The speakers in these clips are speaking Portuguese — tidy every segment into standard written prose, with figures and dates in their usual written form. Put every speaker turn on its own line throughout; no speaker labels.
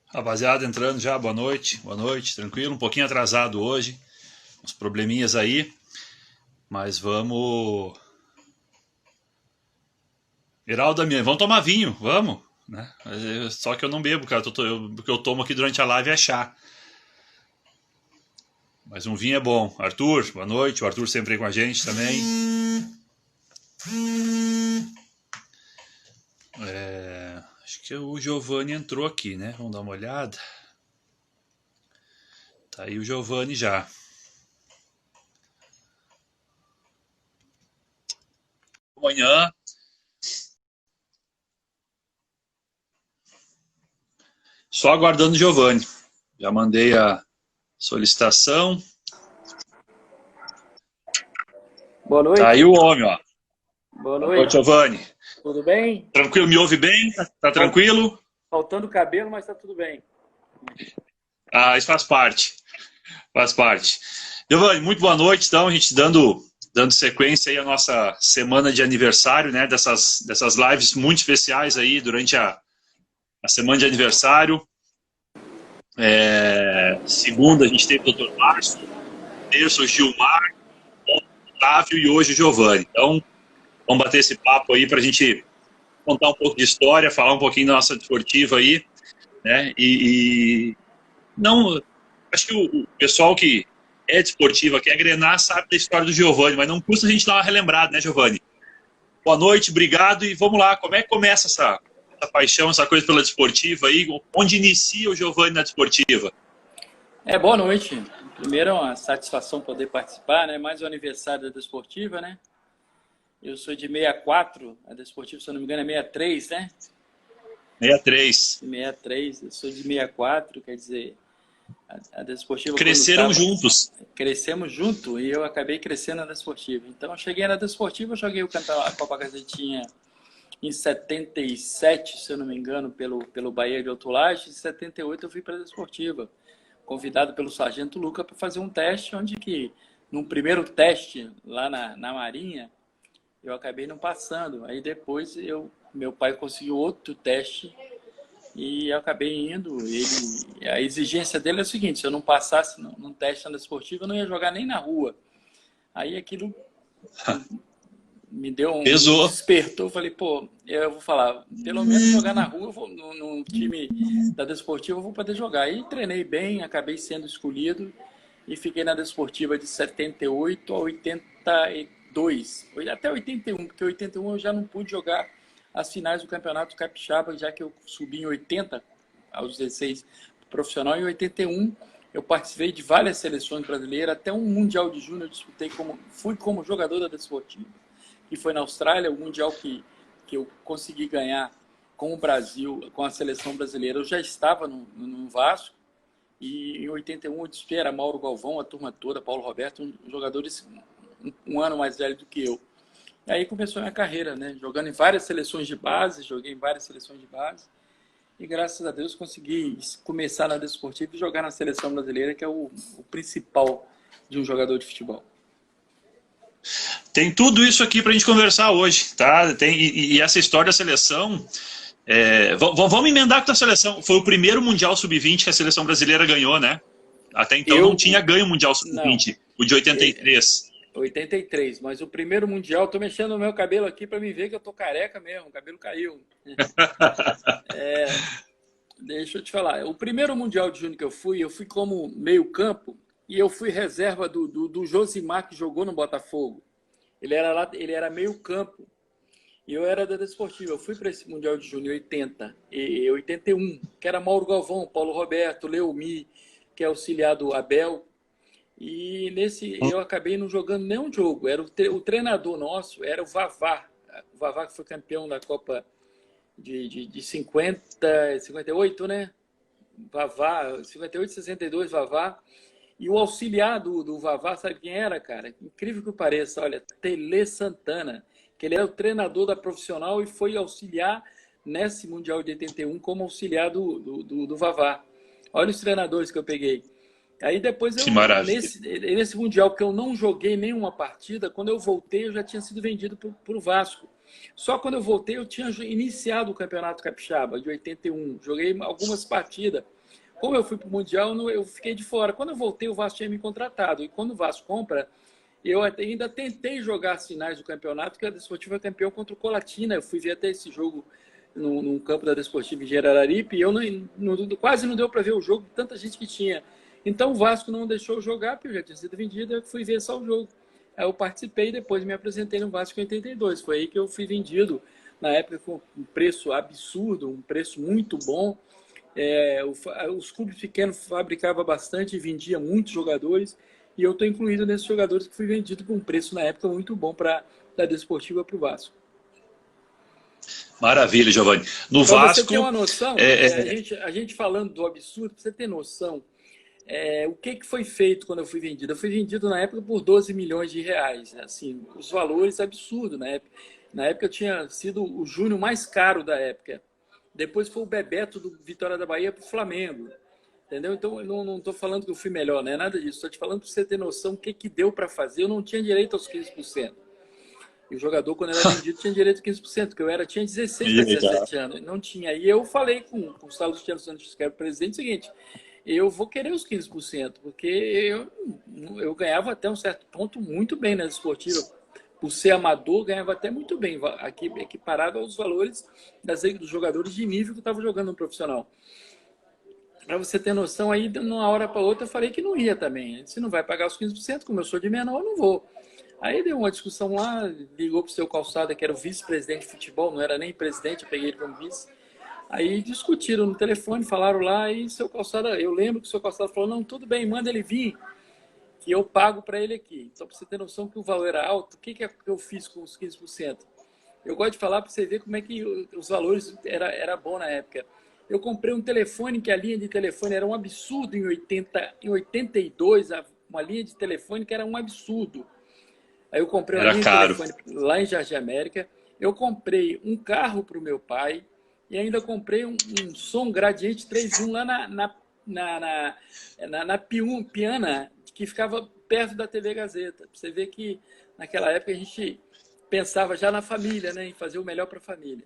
Rapaziada, entrando já, boa noite, tranquilo, um pouquinho atrasado hoje, uns probleminhas aí, mas vamos. Heraldo, minha, vamos tomar vinho, vamos, né? Só que eu não bebo, cara, o que eu tomo aqui durante a live é chá, mas um vinho é bom. Arthur, boa noite, o Arthur sempre aí com a gente também. Acho que o Giovanni entrou aqui, né? Vamos dar uma olhada. Tá aí o Giovanni já. Amanhã. Só aguardando o Giovanni. Já mandei a solicitação.
Boa noite.
Tá aí o homem, ó.
Boa
Boa noite,
noite.
Giovanni.
Tudo bem?
Tranquilo, me ouve bem? Tá tranquilo?
Faltando cabelo, mas tá tudo bem.
Ah, isso faz parte. Faz parte. Giovanni, muito boa noite, então, a gente dando sequência aí à nossa semana de aniversário, né? Dessas lives muito especiais aí durante a semana de aniversário. Segunda a gente teve o Dr. Márcio, terça o Gilmar, o Otávio e hoje o Giovanni. Então, vamos bater esse papo aí para a gente contar um pouco de história, falar um pouquinho da nossa desportiva aí, né? Não, acho que o pessoal que é desportiva, que é Grenar, sabe da história do Giovanni, mas não custa a gente dar uma relembrada, né, Giovanni? Boa noite, obrigado e vamos lá. Como é que começa essa paixão, essa coisa pela desportiva aí? Onde inicia o Giovanni na desportiva?
Boa noite. Primeiro é uma satisfação poder participar, né? Mais um aniversário da Desportiva, né? Eu sou de 64, a Desportiva, se eu não me engano, é 63, né?
63.
63, eu sou de 64, quer dizer, a Desportiva...
Cresceram juntos.
Crescemos junto e eu acabei crescendo na Desportiva. Então, eu cheguei na Desportiva, eu joguei a Copa Gazetinha em 77, se eu não me engano, pelo Bahia de Autolage. Em 78 eu fui para a Desportiva, convidado pelo Sargento Luca para fazer um teste, onde que, num primeiro teste lá na Marinha, eu acabei não passando. Aí depois meu pai conseguiu outro teste e eu acabei indo. A exigência dele é o seguinte: se eu não passasse num teste na Desportiva, eu não ia jogar nem na rua. Aí aquilo me deu despertou. Eu falei, pô, eu vou falar, pelo menos jogar na rua, no time da Desportiva eu vou poder jogar. Aí treinei bem, acabei sendo escolhido e fiquei na Desportiva de 78 a 82, até 81, porque em 81 eu já não pude jogar as finais do Campeonato Capixaba, já que eu subi em 80 aos 16 profissional. Em 81 eu participei de várias seleções brasileiras, até um Mundial de Júnior eu disputei, fui como jogador da Desportiva, que foi na Austrália, o Mundial que eu consegui ganhar com o Brasil, com a seleção brasileira. Eu já estava no Vasco, e em 81 eu disputei, era Mauro Galvão, a turma toda, Paulo Roberto, jogadores um ano mais velho do que eu. E aí começou a minha carreira, né? Jogando em várias seleções de base, joguei em várias seleções de base, e graças a Deus consegui começar na Desportiva e jogar na seleção brasileira, que é o principal de um jogador de futebol.
Tem tudo isso aqui pra gente conversar hoje, tá? E essa história da seleção... vamos emendar com a seleção. Foi o primeiro Mundial Sub-20 que a seleção brasileira ganhou, né? Até então não tinha ganho o Mundial Sub-20, o de 83.
83, mas o primeiro Mundial, tô mexendo no meu cabelo aqui para me ver que eu tô careca mesmo, o cabelo caiu. Deixa eu te falar, o primeiro Mundial de Júnior que eu fui como meio campo, e eu fui reserva do Josimar, que jogou no Botafogo. Ele era meio campo. E eu era da Desportiva. Eu fui para esse Mundial de Júnior 80 e 81, que era Mauro Galvão, Paulo Roberto, Leomi, que é auxiliar do Abel. E nesse eu acabei não jogando nenhum jogo. Era o treinador nosso, era o Vavá. O Vavá, que foi campeão da Copa de 50, 58, né? Vavá, 58, 62, Vavá. E o auxiliar do Vavá, sabe quem era, cara? Incrível que pareça, olha, Tele Santana, que ele era o treinador da profissional e foi auxiliar nesse Mundial de 81 como auxiliar do Vavá. Olha os treinadores que eu peguei. Aí depois, nesse Mundial que eu não joguei nenhuma partida, quando eu voltei eu já tinha sido vendido para o Vasco. Só quando eu voltei eu tinha iniciado o Campeonato Capixaba de 81. Joguei algumas partidas, como eu fui para o Mundial, eu fiquei de fora. Quando eu voltei, o Vasco tinha me contratado. E quando o Vasco compra, eu ainda tentei jogar as finais do campeonato, porque a Desportiva é campeão contra o Colatina. Eu fui ver até esse jogo no campo da Desportiva em Gerararipe, e eu quase não deu para ver o jogo, tanta gente que tinha. Então o Vasco não deixou eu jogar, porque eu já tinha sido vendido, eu fui ver só o jogo. Aí eu participei e depois me apresentei no Vasco em 82. Foi aí que eu fui vendido, na época com um preço absurdo, um preço muito bom. Os clubes pequenos fabricavam bastante e vendiam muitos jogadores, e eu estou incluído nesses jogadores que fui vendido com um preço na época muito bom da Desportiva para o Vasco.
Maravilha, Giovanni. No
Para
Vasco...
você ter uma noção, a gente falando do absurdo, para você ter noção, o que foi feito quando eu fui vendido? Eu fui vendido na época por 12 milhões de reais. Assim, os valores absurdos na época. Na época eu tinha sido o júnior mais caro da época. Depois foi o Bebeto do Vitória da Bahia para o Flamengo. Entendeu? Então, eu não estou falando que eu fui melhor, não é nada disso. Estou te falando para você ter noção do que deu para fazer. Eu não tinha direito aos 15%. E o jogador, quando era vendido, tinha direito a 15%, porque tinha 16 para 17 anos. Não tinha. E eu falei com o Salustiano Santos, que era o presidente, o seguinte: eu vou querer os 15%, porque eu ganhava até um certo ponto muito bem na Desportiva. Por ser amador, ganhava até muito bem, aqui equiparado aos valores dos jogadores de nível que estavam jogando no profissional. Para você ter noção, aí, de uma hora para outra, eu falei que não ia também. Se não vai pagar os 15%, como eu sou de menor, eu não vou. Aí deu uma discussão lá, ligou para o seu Calçada, que era o vice-presidente de futebol, não era nem presidente, eu peguei ele como vice. Aí discutiram no telefone, falaram lá, e seu Calçada, eu lembro que o seu Calçada falou: não, tudo bem, manda ele vir, que eu pago para ele aqui. Então, para você ter noção que o valor era alto, o que eu fiz com os 15%? Eu gosto de falar para você ver como é que os valores era bom na época. Eu comprei um telefone, que a linha de telefone era um absurdo em 82, uma linha de telefone que era um absurdo. Aí eu comprei uma linha de telefone lá em Jardim América. Eu comprei um carro para o meu pai e ainda comprei um som Gradiente 3.1 lá na Piana, que ficava perto da TV Gazeta. Você vê que naquela época a gente pensava já na família, né, em fazer o melhor para a família.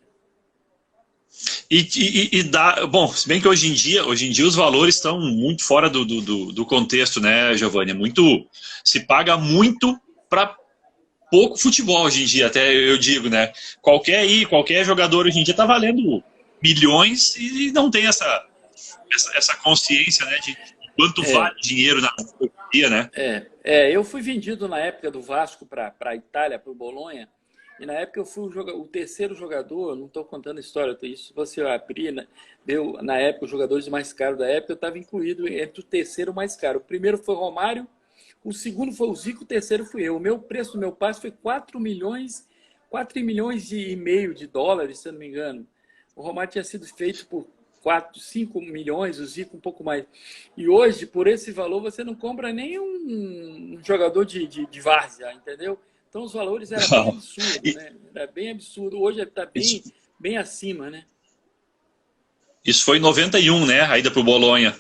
Bom, se bem que hoje em dia os valores estão muito fora do contexto, né, Giovanni? Se paga muito para pouco futebol hoje em dia, até eu digo, né? Qualquer jogador hoje em dia está valendo milhões e não tem essa consciência, né, de quanto vale dinheiro na dia, né?
Eu fui vendido na época do Vasco para a Itália, para o Bolonha. E na época eu fui o terceiro jogador, não estou contando a história, isso se você abrir, né, na época os jogadores mais caros da época, eu estava incluído entre o terceiro mais caro. O primeiro foi o Romário, o segundo foi o Zico, o terceiro fui eu. O meu preço do meu passe foi 4 milhões e meio de dólares, se eu não me engano. O Romário tinha sido feito por 5 milhões, o Zico um pouco mais. E hoje, por esse valor, você não compra nem um jogador de várzea, entendeu? Então, os valores eram bem absurdos, né? Era bem absurdo. Hoje está bem acima, né?
Isso foi em 91, né? A ida para o Bolonha.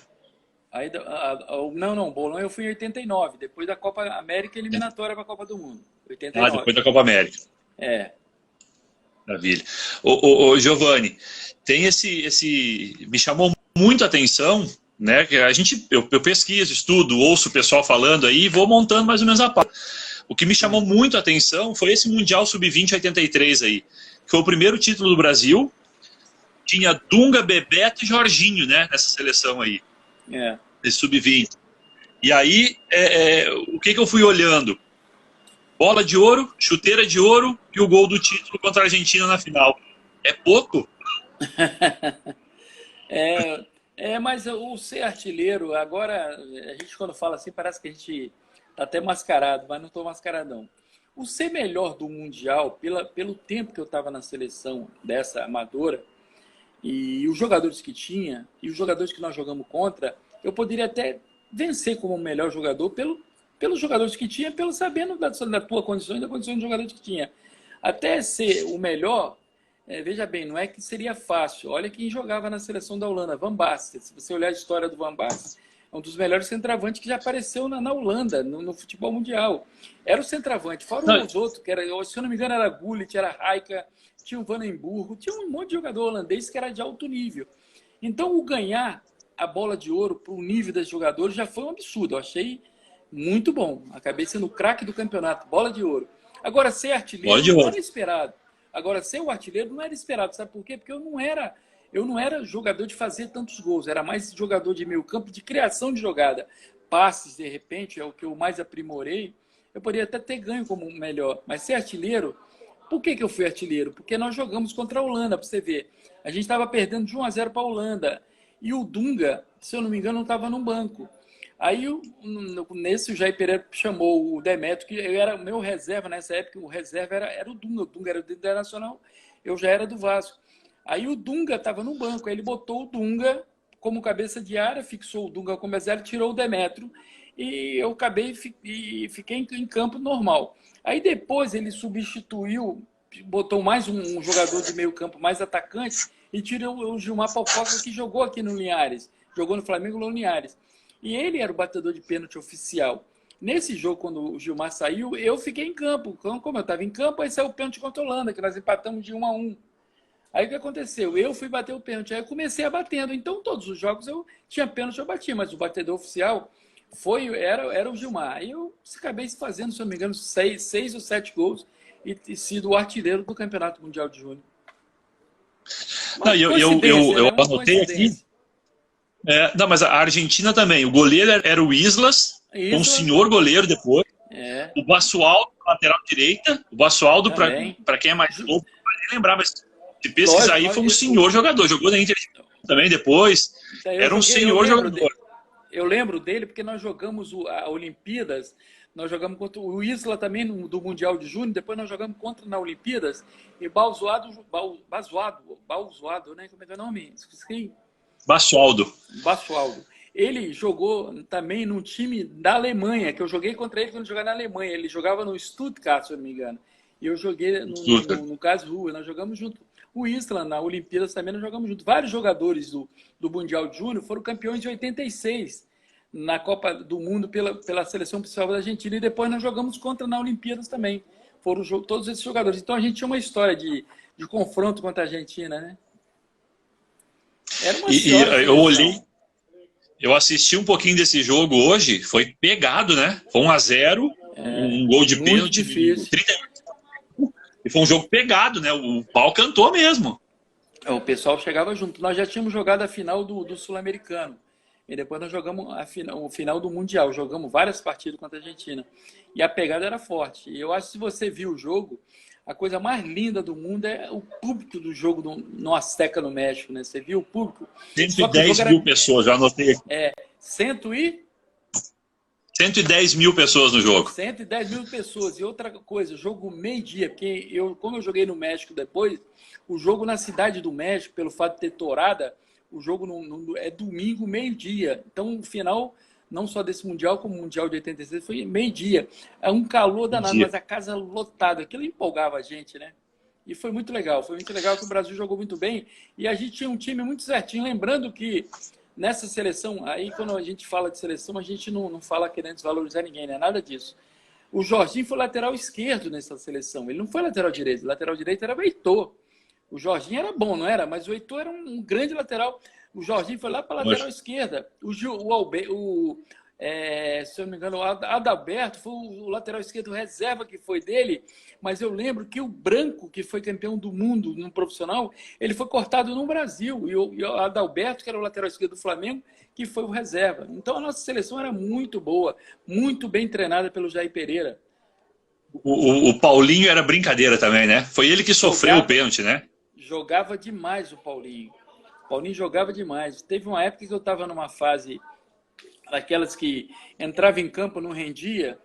Não, Bolonha eu fui em 89, depois da Copa América eliminatória para a Copa do Mundo. 89.
Depois da Copa América. Maravilha. Ô, Giovanni, tem me chamou muito a atenção, né? Que eu pesquiso, estudo, ouço o pessoal falando aí e vou montando mais ou menos a pauta. O que me chamou muito a atenção foi esse Mundial Sub-20 83 aí, que foi o primeiro título do Brasil. Tinha Dunga, Bebeto e Jorginho, né, nessa seleção aí. Esse Sub-20. E aí, o que eu fui olhando? Bola de ouro, chuteira de ouro e o gol do título contra a Argentina na final. É pouco?
Mas o ser artilheiro, agora, a gente quando fala assim, parece que a gente tá até mascarado, mas não estou mascaradão. O ser melhor do Mundial, pelo tempo que eu estava na seleção dessa amadora, e os jogadores que tinha, e os jogadores que nós jogamos contra, eu poderia até vencer como o melhor jogador pelos jogadores que tinha, pelo sabendo da tua condição e da condição dos jogadores que tinha. Até ser o melhor, veja bem, não é que seria fácil. Olha quem jogava na seleção da Holanda, Van Basten. Se você olhar a história do Van Basten, é um dos melhores centravantes que já apareceu na Holanda, no futebol mundial. Era o centravante, fora os outros, que era, se eu não me engano, era Gullit, era Rijkaard, tinha o Vandenburgo, tinha um monte de jogador holandês que era de alto nível. Então, o ganhar a bola de ouro para o nível dos jogadores já foi um absurdo. Eu achei muito bom. Acabei sendo o craque do campeonato, bola de ouro. Agora, ser
Bola
artilheiro
de
não
ouro.
era esperado. Agora, ser o artilheiro não era esperado. Sabe por quê? Porque eu não era jogador de fazer tantos gols. Era mais jogador de meio campo, de criação de jogada. Passes, de repente, é o que eu mais aprimorei. Eu poderia até ter ganho como melhor. Mas ser artilheiro... Por que eu fui artilheiro? Porque nós jogamos contra a Holanda, para você ver. A gente estava perdendo de 1-0 para a Holanda. E o Dunga, se eu não me engano, não estava no banco. Aí, nesse, o Jair Pereira chamou o Demetrio, que eu era o meu reserva nessa época. O reserva era o Dunga era do Internacional, eu já era do Vasco. Aí o Dunga estava no banco, aí ele botou o Dunga como cabeça de área, fixou o Dunga como reserva, tirou o Demetrio. E eu acabei e fiquei em campo normal. Aí depois ele substituiu, botou mais um jogador de meio campo, mais atacante, e tirou o Gilmar Popoca, que jogou aqui no Linhares. Jogou no Flamengo no Linhares. E ele era o batedor de pênalti oficial. Nesse jogo, quando o Gilmar saiu, eu fiquei em campo. Como eu estava em campo, aí saiu o pênalti contra a Holanda, que nós empatamos de 1-1. Aí o que aconteceu? Eu fui bater o pênalti, aí eu comecei a batendo. Então, todos os jogos eu tinha pênalti, eu batia, mas o batedor oficial era o Gilmar. Aí eu acabei fazendo, se eu não me engano, 6 ou 7 gols e sido o artilheiro do Campeonato Mundial de Júnior.
Não, eu
Uma
anotei aqui. Não, mas a Argentina também. O goleiro era o Islas, um senhor goleiro depois. O Basualdo, lateral direita. O Basualdo, para quem é mais novo, não vai nem lembrar, mas se pesquisar aí, foi um senhor jogador. Jogou na Inter também depois. Era um senhor jogador.
Eu lembro dele porque nós jogamos a Olimpíadas, nós jogamos contra o Isla também do Mundial de Júnior, depois nós jogamos contra na Olimpíadas, e Basualdo, né? Como é que é o nome? Esqueci.
Basualdo.
Ele jogou também num time da Alemanha, que eu joguei contra ele quando jogava na Alemanha. Ele jogava no Stuttgart, se eu não me engano. E eu joguei no Karlsruhe, nós jogamos junto. O Isla, na Olimpíadas também, nós jogamos junto. Vários jogadores do Mundial de Júnior foram campeões de 86 na Copa do Mundo pela seleção principal da Argentina. E depois nós jogamos contra na Olimpíadas também. Foram todos esses jogadores. Então a gente tinha uma história de confronto contra a Argentina, né? Era uma
eu olhei, eu assisti um pouquinho desse jogo hoje, foi pegado, né? Foi 1-0, um gol de pênalti, 38. E foi um jogo pegado, né? O pau cantou mesmo.
O pessoal chegava junto. Nós já tínhamos jogado a final do Sul-Americano. E depois nós jogamos o final do Mundial. Jogamos várias partidas contra a Argentina. E a pegada era forte. E eu acho que se você viu o jogo, a coisa mais linda do mundo é o público do jogo no Azteca, no México, né? Você viu o público?
110 mil pessoas, já anotei aqui. 110 mil pessoas no jogo.
110 mil pessoas. E outra coisa, jogo meio-dia, porque como eu joguei no México depois, o jogo na Cidade do México, pelo fato de ter tourada, o jogo é domingo, meio-dia. Então, o final, não só desse Mundial, como o Mundial de 86, foi meio-dia. É um calor danado, mas a casa lotada. Aquilo empolgava a gente, né? E foi muito legal. Foi muito legal que o Brasil jogou muito bem. E a gente tinha um time muito certinho. Lembrando que nessa seleção, aí quando a gente fala de seleção, a gente não fala querendo desvalorizar ninguém, né? Nada disso. O Jorginho foi lateral esquerdo nessa seleção. Ele não foi lateral direito. O lateral direito era o Heitor. O Jorginho era bom, não era? Mas o Heitor era um grande lateral. O Jorginho foi lá para a lateral esquerda. Se eu não me engano, o Adalberto foi o lateral esquerdo reserva que foi dele. Mas eu lembro que o Branco, que foi campeão do mundo no profissional, ele foi cortado no Brasil. E o Adalberto, que era o lateral esquerdo do Flamengo, que foi o reserva. Então a nossa seleção era muito boa, muito bem treinada pelo Jair Pereira.
O Paulinho era brincadeira também, né? Foi ele que sofreu o pênalti, né?
Jogava demais o Paulinho. O Paulinho jogava demais. Teve uma época que eu estava numa fase daquelas que entrava em campo, não rendia,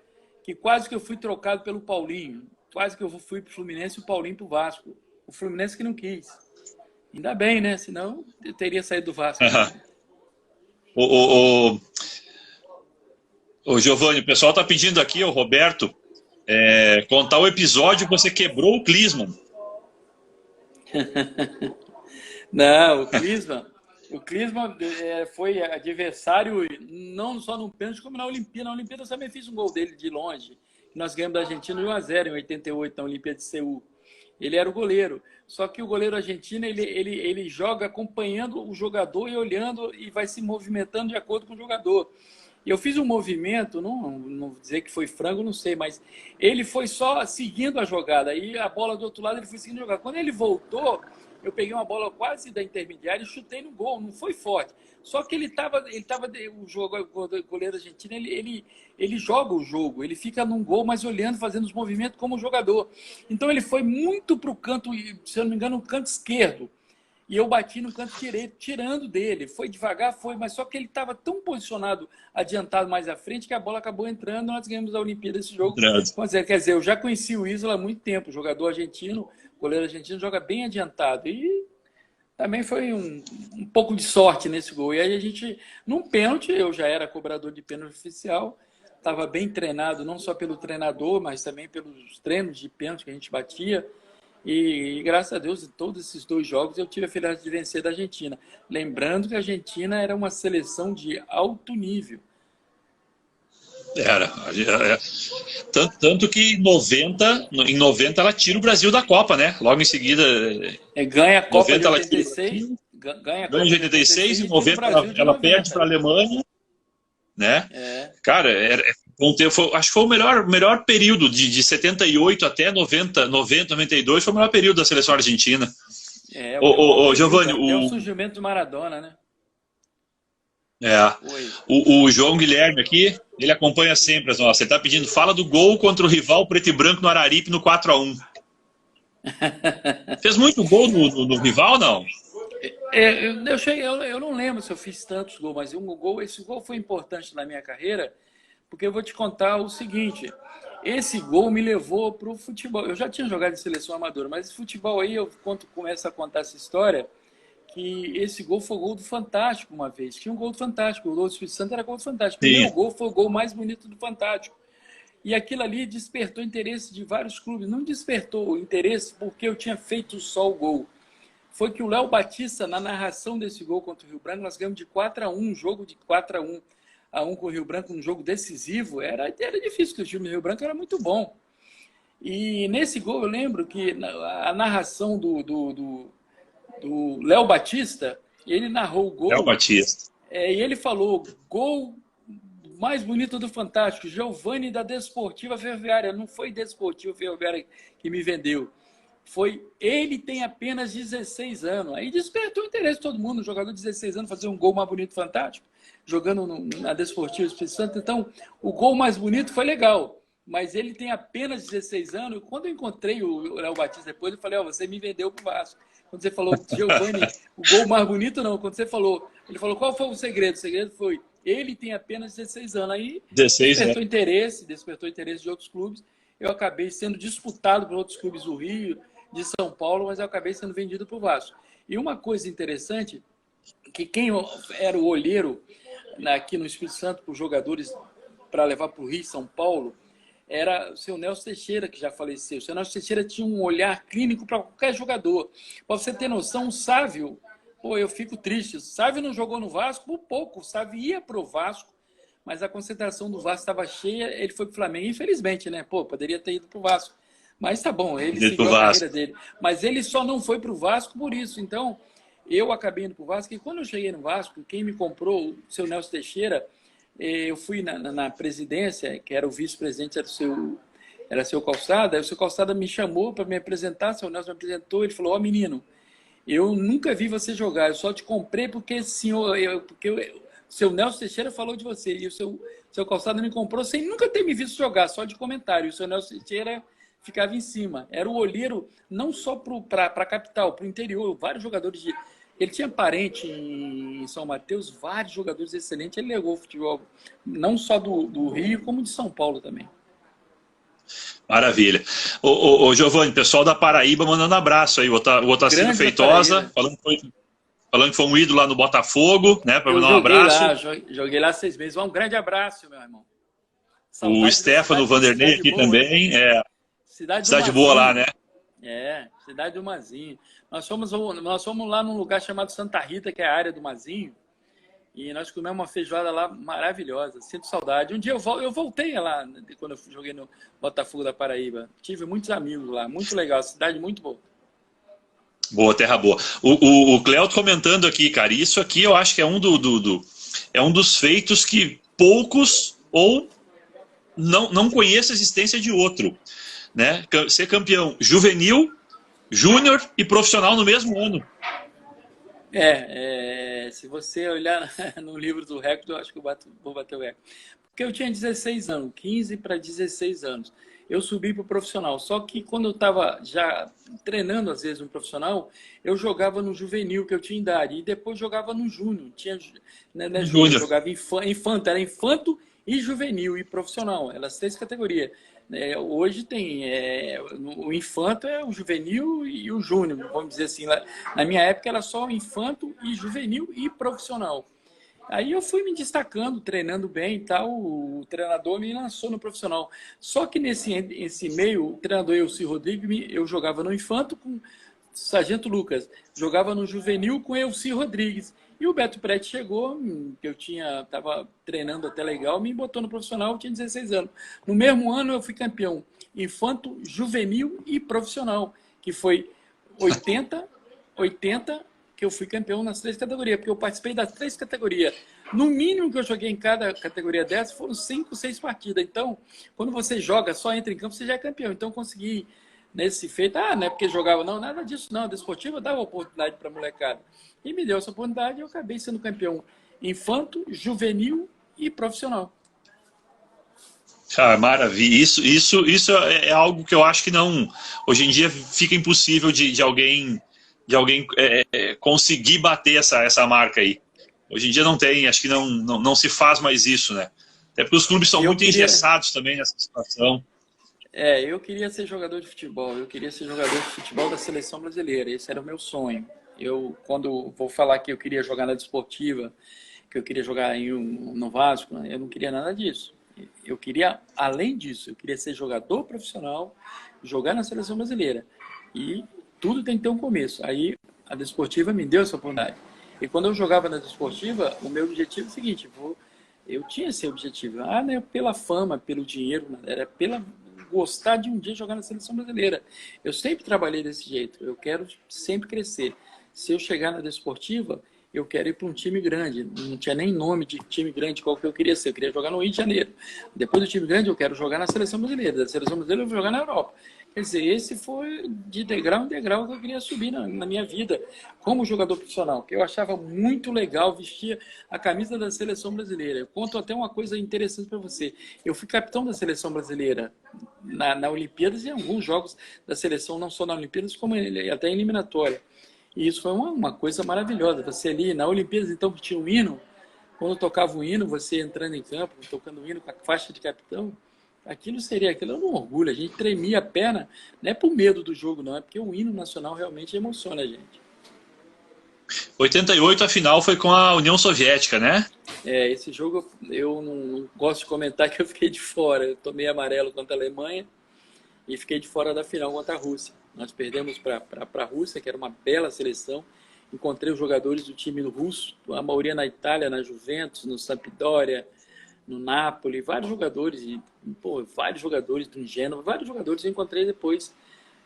que quase que eu fui trocado pelo Paulinho. Quase que eu fui para o Fluminense e o Paulinho para o Vasco. O Fluminense que não quis. Ainda bem, né? Senão eu teria saído do Vasco.
O Giovanni, o pessoal está pedindo aqui, o Roberto, contar o episódio que você quebrou o Klinsmann.
Não, o Klinsmann foi adversário não só no pênalti, como na Olimpíada. Na Olimpíada eu também fiz um gol dele de longe. Nós ganhamos da Argentina de 1-0 em 88, na Olimpíada de Seul. Ele era o goleiro. Só que o goleiro argentino, ele joga acompanhando o jogador e olhando e vai se movimentando de acordo com o jogador. E eu fiz um movimento, não vou dizer que foi frango, não sei, mas ele foi só seguindo a jogada. Aí a bola do outro lado, ele foi seguindo a jogada. Quando ele voltou, eu peguei uma bola quase da intermediária e chutei no gol. Não foi forte. Só que o goleiro argentino, ele joga o jogo. Ele fica num gol, mas olhando, fazendo os movimentos como jogador. Então ele foi muito para o canto, se eu não me engano, no canto esquerdo. E eu bati no canto direito, tirando dele. Foi devagar, foi, mas só que ele estava tão posicionado, adiantado mais à frente, que a bola acabou entrando. Nós ganhamos a Olimpíada esse jogo. Quer dizer, eu já conheci o Isla há muito tempo, jogador argentino, goleiro argentino, joga bem adiantado. E também foi um pouco de sorte nesse gol. E aí a gente, num pênalti, eu já era cobrador de pênalti oficial, estava bem treinado, não só pelo treinador, mas também pelos treinos de pênalti que a gente batia. E graças a Deus, em todos esses 2 jogos, eu tive a felicidade de vencer da Argentina. Lembrando que a Argentina era uma seleção de alto nível.
Era. Tanto que em 90 ela tira o Brasil da Copa, né? Logo em seguida.
Ganha a Copa
90
de 86.
Ganha de 86, em 90 ela perde para a Alemanha. Né? Cara, acho que foi o melhor período de 78 até 90, 92, foi o melhor período da seleção argentina. Giovanni,
até o surgimento do Maradona, né?
O João Guilherme aqui, ele acompanha sempre as nossas. Ele tá pedindo, fala do gol contra o rival preto e branco no Araripe no 4-1. Fez muito gol no rival, não?
Eu não lembro se eu fiz tantos gols, mas esse gol foi importante na minha carreira, porque eu vou te contar o seguinte: esse gol me levou para o futebol. Eu já tinha jogado em seleção amadora, mas esse futebol aí, começo a contar essa história, que esse gol foi o gol do Fantástico uma vez. Tinha um gol do Fantástico, o gol do Espírito Santo era gol do Fantástico. O meu gol foi o gol mais bonito do Fantástico. E aquilo ali despertou interesse de vários clubes. Não despertou o interesse porque eu tinha feito só o gol. Foi que o Léo Batista, na narração desse gol contra o Rio Branco, nós ganhamos de 4-1, um jogo de 4-1 com o Rio Branco, um jogo decisivo. Era difícil, porque o time do Rio Branco era muito bom. E nesse gol eu lembro que a narração do Léo Batista, ele narrou o gol.
Léo Batista.
E ele falou, gol mais bonito do Fantástico, Giovani da Desportiva Ferroviária. Não foi Desportiva Ferroviária que me vendeu. Ele tem apenas 16 anos. Aí despertou o interesse de todo mundo, um jogador de 16 anos, fazer um gol mais bonito, fantástico, jogando na Desportiva Espírito Santo. Então, o gol mais bonito foi legal, mas ele tem apenas 16 anos. Quando eu encontrei o Léo Batista depois, eu falei, você me vendeu pro Vasco. Quando você falou, Giovani, o gol mais bonito, não. Quando você falou, ele falou, qual foi o segredo? O segredo foi, ele tem apenas 16 anos. Aí
16,
despertou interesse de outros clubes. Eu acabei sendo disputado por outros clubes do Rio, de São Paulo, mas eu acabei sendo vendido para o Vasco. E uma coisa interessante, que quem era o olheiro aqui no Espírito Santo para os jogadores para levar para o Rio e São Paulo, era o seu Nelson Teixeira, que já faleceu. O seu Nelson Teixeira tinha um olhar clínico para qualquer jogador. Para você ter noção, o Sávio, eu fico triste, o Sávio não jogou no Vasco por pouco, o Sávio ia para o Vasco, mas a concentração do Vasco estava cheia, ele foi para o Flamengo, infelizmente, né? Poderia ter ido para o Vasco. Mas tá bom, ele seguiu a carreira dele. Mas ele só não foi para o Vasco por isso. Então, eu acabei indo para o Vasco. E quando eu cheguei no Vasco, quem me comprou, o seu Nelson Teixeira, eu fui na presidência, que era o vice-presidente, era seu Calçada. Aí o seu Calçada me chamou para me apresentar, o seu Nelson me apresentou. Ele falou, menino, eu nunca vi você jogar, eu só te comprei porque o seu Nelson Teixeira falou de você. E o seu Calçada me comprou sem nunca ter me visto jogar, só de comentário. O seu Nelson Teixeira ficava em cima. Era o olheiro não só para a capital, para o interior. Vários jogadores Ele tinha parente em São Mateus, vários jogadores excelentes. Ele levou o futebol não só do Rio, como de São Paulo também.
Maravilha. Ô Giovani, pessoal da Paraíba mandando abraço aí. O Otacílio Feitosa, falando que foi um ídolo lá no Botafogo, né? Para mandar um abraço.
Joguei lá 6 meses. Um grande abraço, meu irmão.
O Stefano Vanderlei aqui também. Cidade boa lá, né?
Cidade do Mazinho. Nós fomos lá num lugar chamado Santa Rita, que é a área do Mazinho, e nós comemos uma feijoada lá maravilhosa. Sinto saudade. Um dia eu voltei lá, quando eu joguei no Botafogo da Paraíba. Tive muitos amigos lá, muito legal, cidade muito boa.
Boa, terra boa. O Cléo comentando aqui, cara, isso aqui eu acho que é é um dos feitos que poucos ou não conhecem a existência de outro, né? Ser campeão juvenil, júnior e profissional no mesmo ano.
Se você olhar no livro do recorde, eu acho que eu vou bater o recorde. Porque eu tinha 16 anos, 15 para 16 anos. Eu subi para o profissional. Só que quando eu estava já treinando, às vezes, no profissional, eu jogava no juvenil, que eu tinha idade. E depois jogava no júnior. Tinha, né, júnior,
Júnior.
jogava infanto. Era infanto e juvenil e profissional. Eram as três categorias. Hoje tem o infanto é o juvenil e o júnior, vamos dizer assim. Na minha época era só o infanto e juvenil e profissional. Aí eu fui me destacando, treinando bem e tal, o treinador me lançou no profissional. Só que nesse meio, o treinador Elci Rodrigues, eu jogava no infanto com Sargento Lucas, jogava no juvenil com Elci Rodrigues. E o Beto Prete chegou, que eu estava treinando até legal, me botou no profissional, eu tinha 16 anos. No mesmo ano eu fui campeão infanto, juvenil e profissional, que foi 80, que eu fui campeão nas três categorias, porque eu participei das três categorias. No mínimo que eu joguei em cada categoria dessa foram 5, 6 partidas. Então, quando você joga, só entra em campo, você já é campeão. Então, eu consegui nesse feito, não é porque jogava, não, nada disso, não. A desportiva dava oportunidade para a molecada. E me deu essa oportunidade e eu acabei sendo campeão infanto, juvenil e profissional.
Ah, maravilha. Isso é algo que eu acho que não. Hoje em dia fica impossível de alguém conseguir bater essa marca aí. Hoje em dia não tem, acho que não se faz mais isso, né? Até porque os clubes são muito engessados também nessa situação.
Eu queria ser jogador de futebol. Eu queria ser jogador de futebol da seleção brasileira. Esse era o meu sonho. Quando vou falar que eu queria jogar na desportiva, que eu queria jogar no Vasco, eu não queria nada disso. Eu queria, além disso, eu queria ser jogador profissional, jogar na seleção brasileira. E tudo tem que ter um começo. Aí a desportiva me deu essa oportunidade. E quando eu jogava na desportiva, o meu objetivo é o seguinte: eu tinha esse objetivo. Não é pela fama, pelo dinheiro, era pela gostar de um dia jogar na seleção brasileira. Eu sempre trabalhei desse jeito. Eu quero sempre crescer. Se eu chegar na desportiva, eu quero ir para um time grande. Não tinha nem nome de time grande qual que eu queria ser. Eu queria jogar no Rio de Janeiro. Depois do time grande, eu quero jogar na seleção brasileira. Da seleção brasileira, eu vou jogar na Europa. Quer dizer, esse foi de degrau em degrau que eu queria subir na minha vida como jogador profissional, que eu achava muito legal vestir a camisa da seleção brasileira. Eu conto até uma coisa interessante para você. Eu fui capitão da seleção brasileira na Olimpíadas e em alguns jogos da seleção, não só na Olimpíadas, como até em eliminatória. E isso foi uma coisa maravilhosa. Você ali na Olimpíadas, então, que tinha um hino, quando tocava o hino, você entrando em campo, tocando o hino com a faixa de capitão, aquilo era um orgulho. A gente tremia a perna, não é por medo do jogo, não, é porque o hino nacional realmente emociona a gente.
88, a final foi com a União Soviética, né?
Esse jogo eu não gosto de comentar que eu fiquei de fora. Eu tomei amarelo contra a Alemanha e fiquei de fora da final contra a Rússia. Nós perdemos para a Rússia, que era uma bela seleção. Encontrei os jogadores do time russo, a maioria na Itália, na Juventus, no Sampdoria, no Napoli, vários jogadores, vários jogadores do Genoa, vários jogadores eu encontrei depois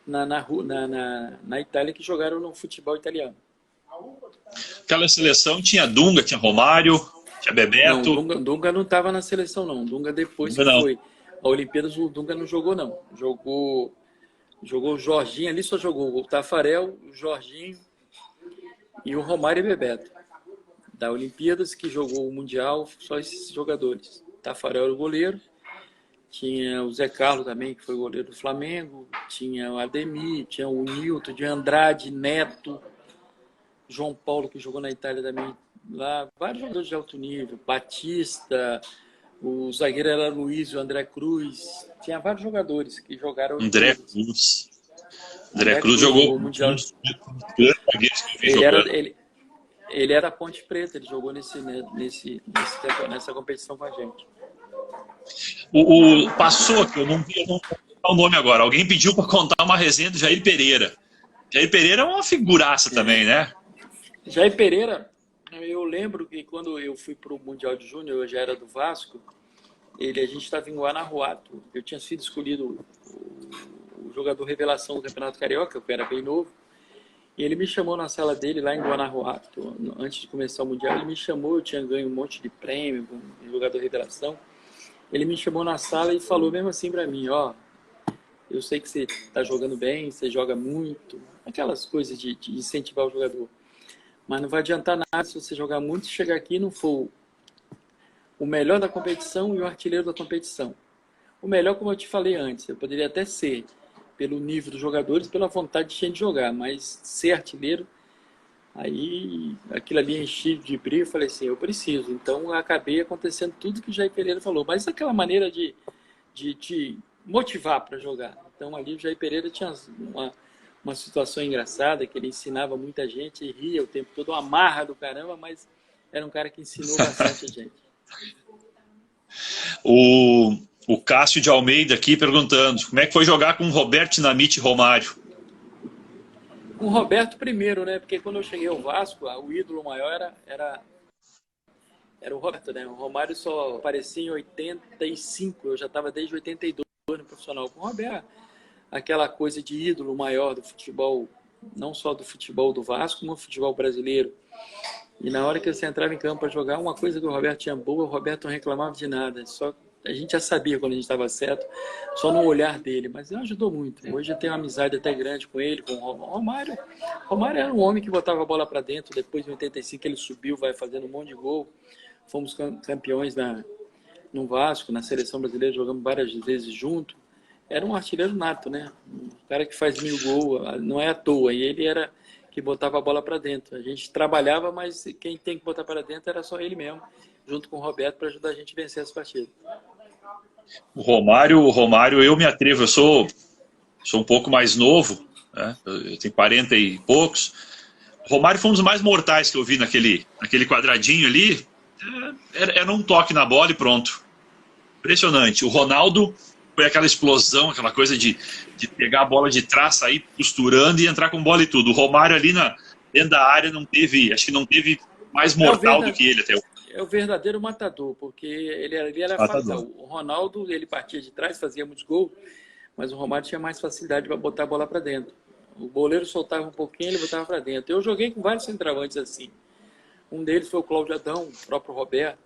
na Itália que jogaram no futebol italiano.
Aquela seleção tinha Dunga, tinha Romário, tinha Bebeto.
Não, Dunga não estava na seleção, não. Dunga depois Dunga, que foi. A Olimpíadas o Dunga não jogou, não. Jogou o Jorginho, ali só jogou o Tafarel, o Jorginho e o Romário e Bebeto. Da Olimpíadas, que jogou o Mundial, só esses jogadores. Tafarel era o goleiro, tinha o Zé Carlos também, que foi goleiro do Flamengo, tinha o Ademir, tinha o Nilton, de Andrade, Neto, João Paulo, que jogou na Itália também, lá, vários jogadores de alto nível, Batista, o zagueiro era Luiz, o André Cruz, tinha vários jogadores que jogaram.
André Cruz jogou
o Mundial. Ele era Ponte Preta, ele jogou nessa competição com a gente.
Passou aqui, eu não vi o nome agora. Alguém pediu para contar uma resenha do Jair Pereira. Jair Pereira é uma figuraça também, né?
Jair Pereira, eu lembro que quando eu fui para o Mundial de Júnior, eu já era do Vasco, a gente estava em Guanajuato. Eu tinha sido escolhido o jogador revelação do Campeonato Carioca, eu era bem novo. E ele me chamou na sala dele, lá em Guanajuato, antes de começar o Mundial, ele me chamou, eu tinha ganho um monte de prêmio, um jogador revelação. Ele me chamou na sala e falou mesmo assim pra mim, ó, eu sei que você tá jogando bem, você joga muito, aquelas coisas de incentivar o jogador. Mas não vai adiantar nada se você jogar muito e chegar aqui e não for o melhor da competição e o artilheiro da competição. O melhor, como eu te falei antes, eu poderia até ser, pelo nível dos jogadores, pela vontade de gente jogar, mas ser artilheiro, aí aquilo ali enchi de brilho, eu falei assim, eu preciso. Então acabei acontecendo tudo que o Jair Pereira falou, mas aquela maneira de te motivar para jogar. Então ali o Jair Pereira tinha uma situação engraçada, que ele ensinava muita gente, e ria o tempo todo, uma marra do caramba, mas era um cara que ensinou bastante a gente.
O Cássio de Almeida aqui perguntando, como é que foi jogar com Roberto Dinamite e Romário?
Com o Roberto primeiro, né? Porque quando eu cheguei ao Vasco, o ídolo maior era o Roberto, né? O Romário só aparecia em 85, eu já estava desde 82 no profissional. Com o Roberto, aquela coisa de ídolo maior do futebol, não só do futebol do Vasco, mas do futebol brasileiro. E na hora que você entrava em campo para jogar, uma coisa que o Roberto tinha boa, o Roberto não reclamava de nada. Só a gente já sabia quando a gente estava certo, só no olhar dele. Mas ele ajudou muito. Hoje eu tenho uma amizade até grande com ele, com o Romário. O Romário era um homem que botava a bola para dentro. Depois de 85 ele subiu, vai fazendo um monte de gol. Fomos campeões no Vasco, na seleção brasileira, jogamos várias vezes junto. Era um artilheiro nato, né? Um cara que faz 1000 gols, não é à toa. E ele era que botava a bola para dentro. A gente trabalhava, mas quem tem que botar para dentro era só ele mesmo, junto com o Roberto, para ajudar a gente a vencer as partidas.
O Romário, eu me atrevo, eu sou um pouco mais novo, né? Eu tenho 40 e poucos. O Romário foi um dos mais mortais que eu vi naquele quadradinho ali. Era um toque na bola e pronto. Impressionante. O Ronaldo foi aquela explosão, aquela coisa de pegar a bola de trás, sair costurando e entrar com bola e tudo. O Romário ali dentro da área acho que não teve mais mortal do que ele até hoje.
É o verdadeiro matador, porque ele era fatal. O Ronaldo, ele partia de trás, fazia muitos gols, mas o Romário tinha mais facilidade para botar a bola para dentro. O goleiro soltava um pouquinho, ele botava para dentro. Eu joguei com vários centroavantes assim. Um deles foi o Cláudio Adão, o próprio Roberto.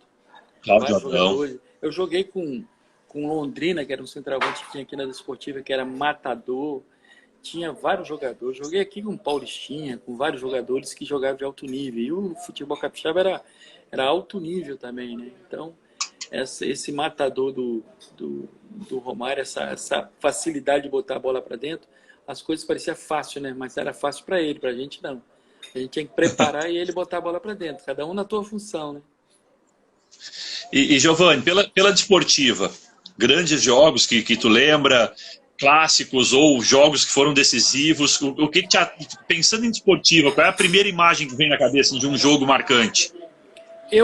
Cláudio Adão.
Eu joguei com Londrina, que era um centroavante que tinha aqui na Desportiva, que era matador. Tinha vários jogadores. Joguei aqui com Paulistinha, com vários jogadores que jogavam de alto nível. E o futebol capixaba era alto nível também, né? Então, esse matador do Romário, essa facilidade de botar a bola para dentro, as coisas pareciam fácil, né? Mas era fácil para ele, para a gente não. A gente tinha que preparar e ele botar a bola para dentro. Cada um na tua função, né?
E Giovanni, pela Desportiva, grandes jogos que tu lembra, clássicos ou jogos que foram decisivos, o que pensando em Desportiva, qual é a primeira imagem que vem na cabeça de um jogo marcante?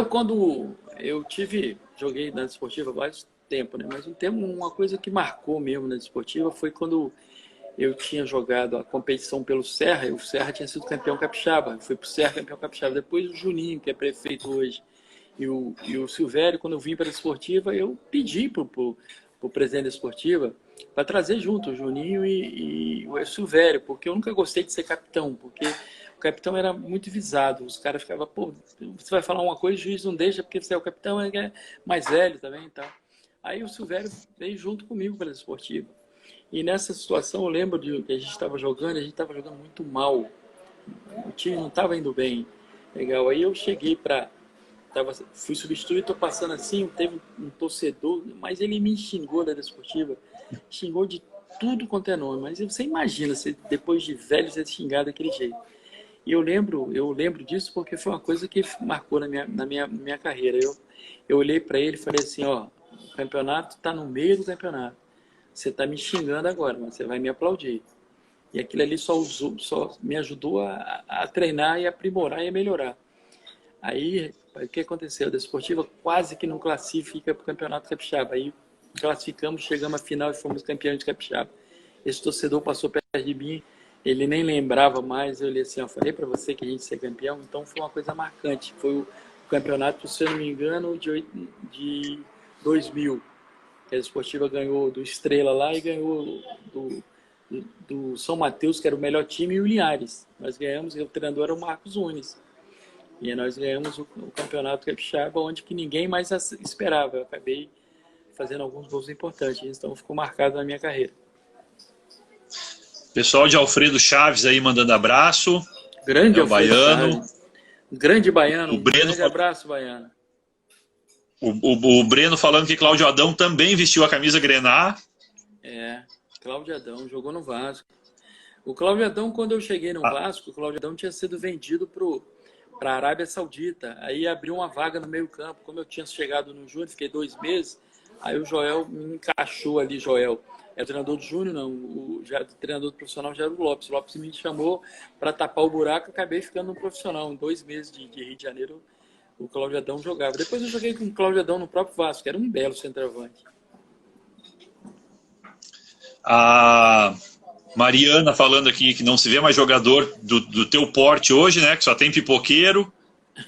Quando eu joguei na Desportiva há vários tempos, né? Mas uma coisa que marcou mesmo na Desportiva foi quando eu tinha jogado a competição pelo Serra, e o Serra tinha sido campeão capixaba, eu fui pro Serra campeão capixaba, depois o Juninho, que é prefeito hoje, e o Silvério, quando eu vim para a Desportiva, eu pedi pro presidente da Desportiva para trazer junto o Juninho e o Silvério, porque eu nunca gostei de ser capitão, porque o capitão era muito visado, os caras ficavam, pô, você vai falar uma coisa, o juiz não deixa, porque você é o capitão, é mais velho também e tal. Aí o Silvério veio junto comigo para a Desportiva. E nessa situação eu lembro de que a gente estava jogando muito mal. O time não estava indo bem. Legal. Aí eu cheguei fui substituído, estou passando assim, teve um torcedor, mas ele me xingou da Desportiva, xingou de tudo quanto é nome, mas você imagina, depois de velho ser xingado daquele jeito. E eu lembro disso porque foi uma coisa que marcou na minha carreira. Eu olhei para ele e falei assim, ó, o campeonato está no meio do campeonato. Você está me xingando agora, mas você vai me aplaudir. E aquilo ali só me ajudou a treinar e aprimorar e a melhorar. Aí, o que aconteceu? A Desportiva quase que não classifica para o Campeonato Capixaba. Aí classificamos, chegamos à final e fomos campeões de Capixaba. Esse torcedor passou perto de mim, ele nem lembrava mais. Eu olhei assim, eu falei para você que a gente ia ser campeão. Então foi uma coisa marcante. Foi o campeonato, se eu não me engano, de 2000. A Desportiva ganhou do Estrela lá e ganhou do São Mateus, que era o melhor time, e o Linhares. Nós ganhamos, e o treinador era o Marcos Nunes. E nós ganhamos o campeonato capixaba, onde que ninguém mais esperava. Eu acabei fazendo alguns gols importantes, então ficou marcado na minha carreira.
Pessoal de Alfredo Chaves aí mandando abraço.
Grande
é o Baiano.
Chaves. Grande Baiano.
O Breno
grande abraço, Baiano.
O Breno falando que Cláudio Adão também vestiu a camisa grená.
Cláudio Adão jogou no Vasco. O Cláudio Adão, quando eu cheguei no Vasco, o Cláudio Adão tinha sido vendido para a Arábia Saudita. Aí abriu uma vaga no meio campo. Como eu tinha chegado no Júnior, fiquei 2 meses, aí o Joel me encaixou ali, Joel. É o treinador do Júnior, não. O treinador do profissional já era o Lopes. O Lopes me chamou para tapar o buraco, acabei ficando no profissional. Em 2 meses de Rio de Janeiro, o Cláudio Adão jogava. Depois eu joguei com o Cláudio Adão no próprio Vasco, que era um belo centroavante.
A Mariana falando aqui que não se vê mais jogador do teu porte hoje, né? Que só tem pipoqueiro.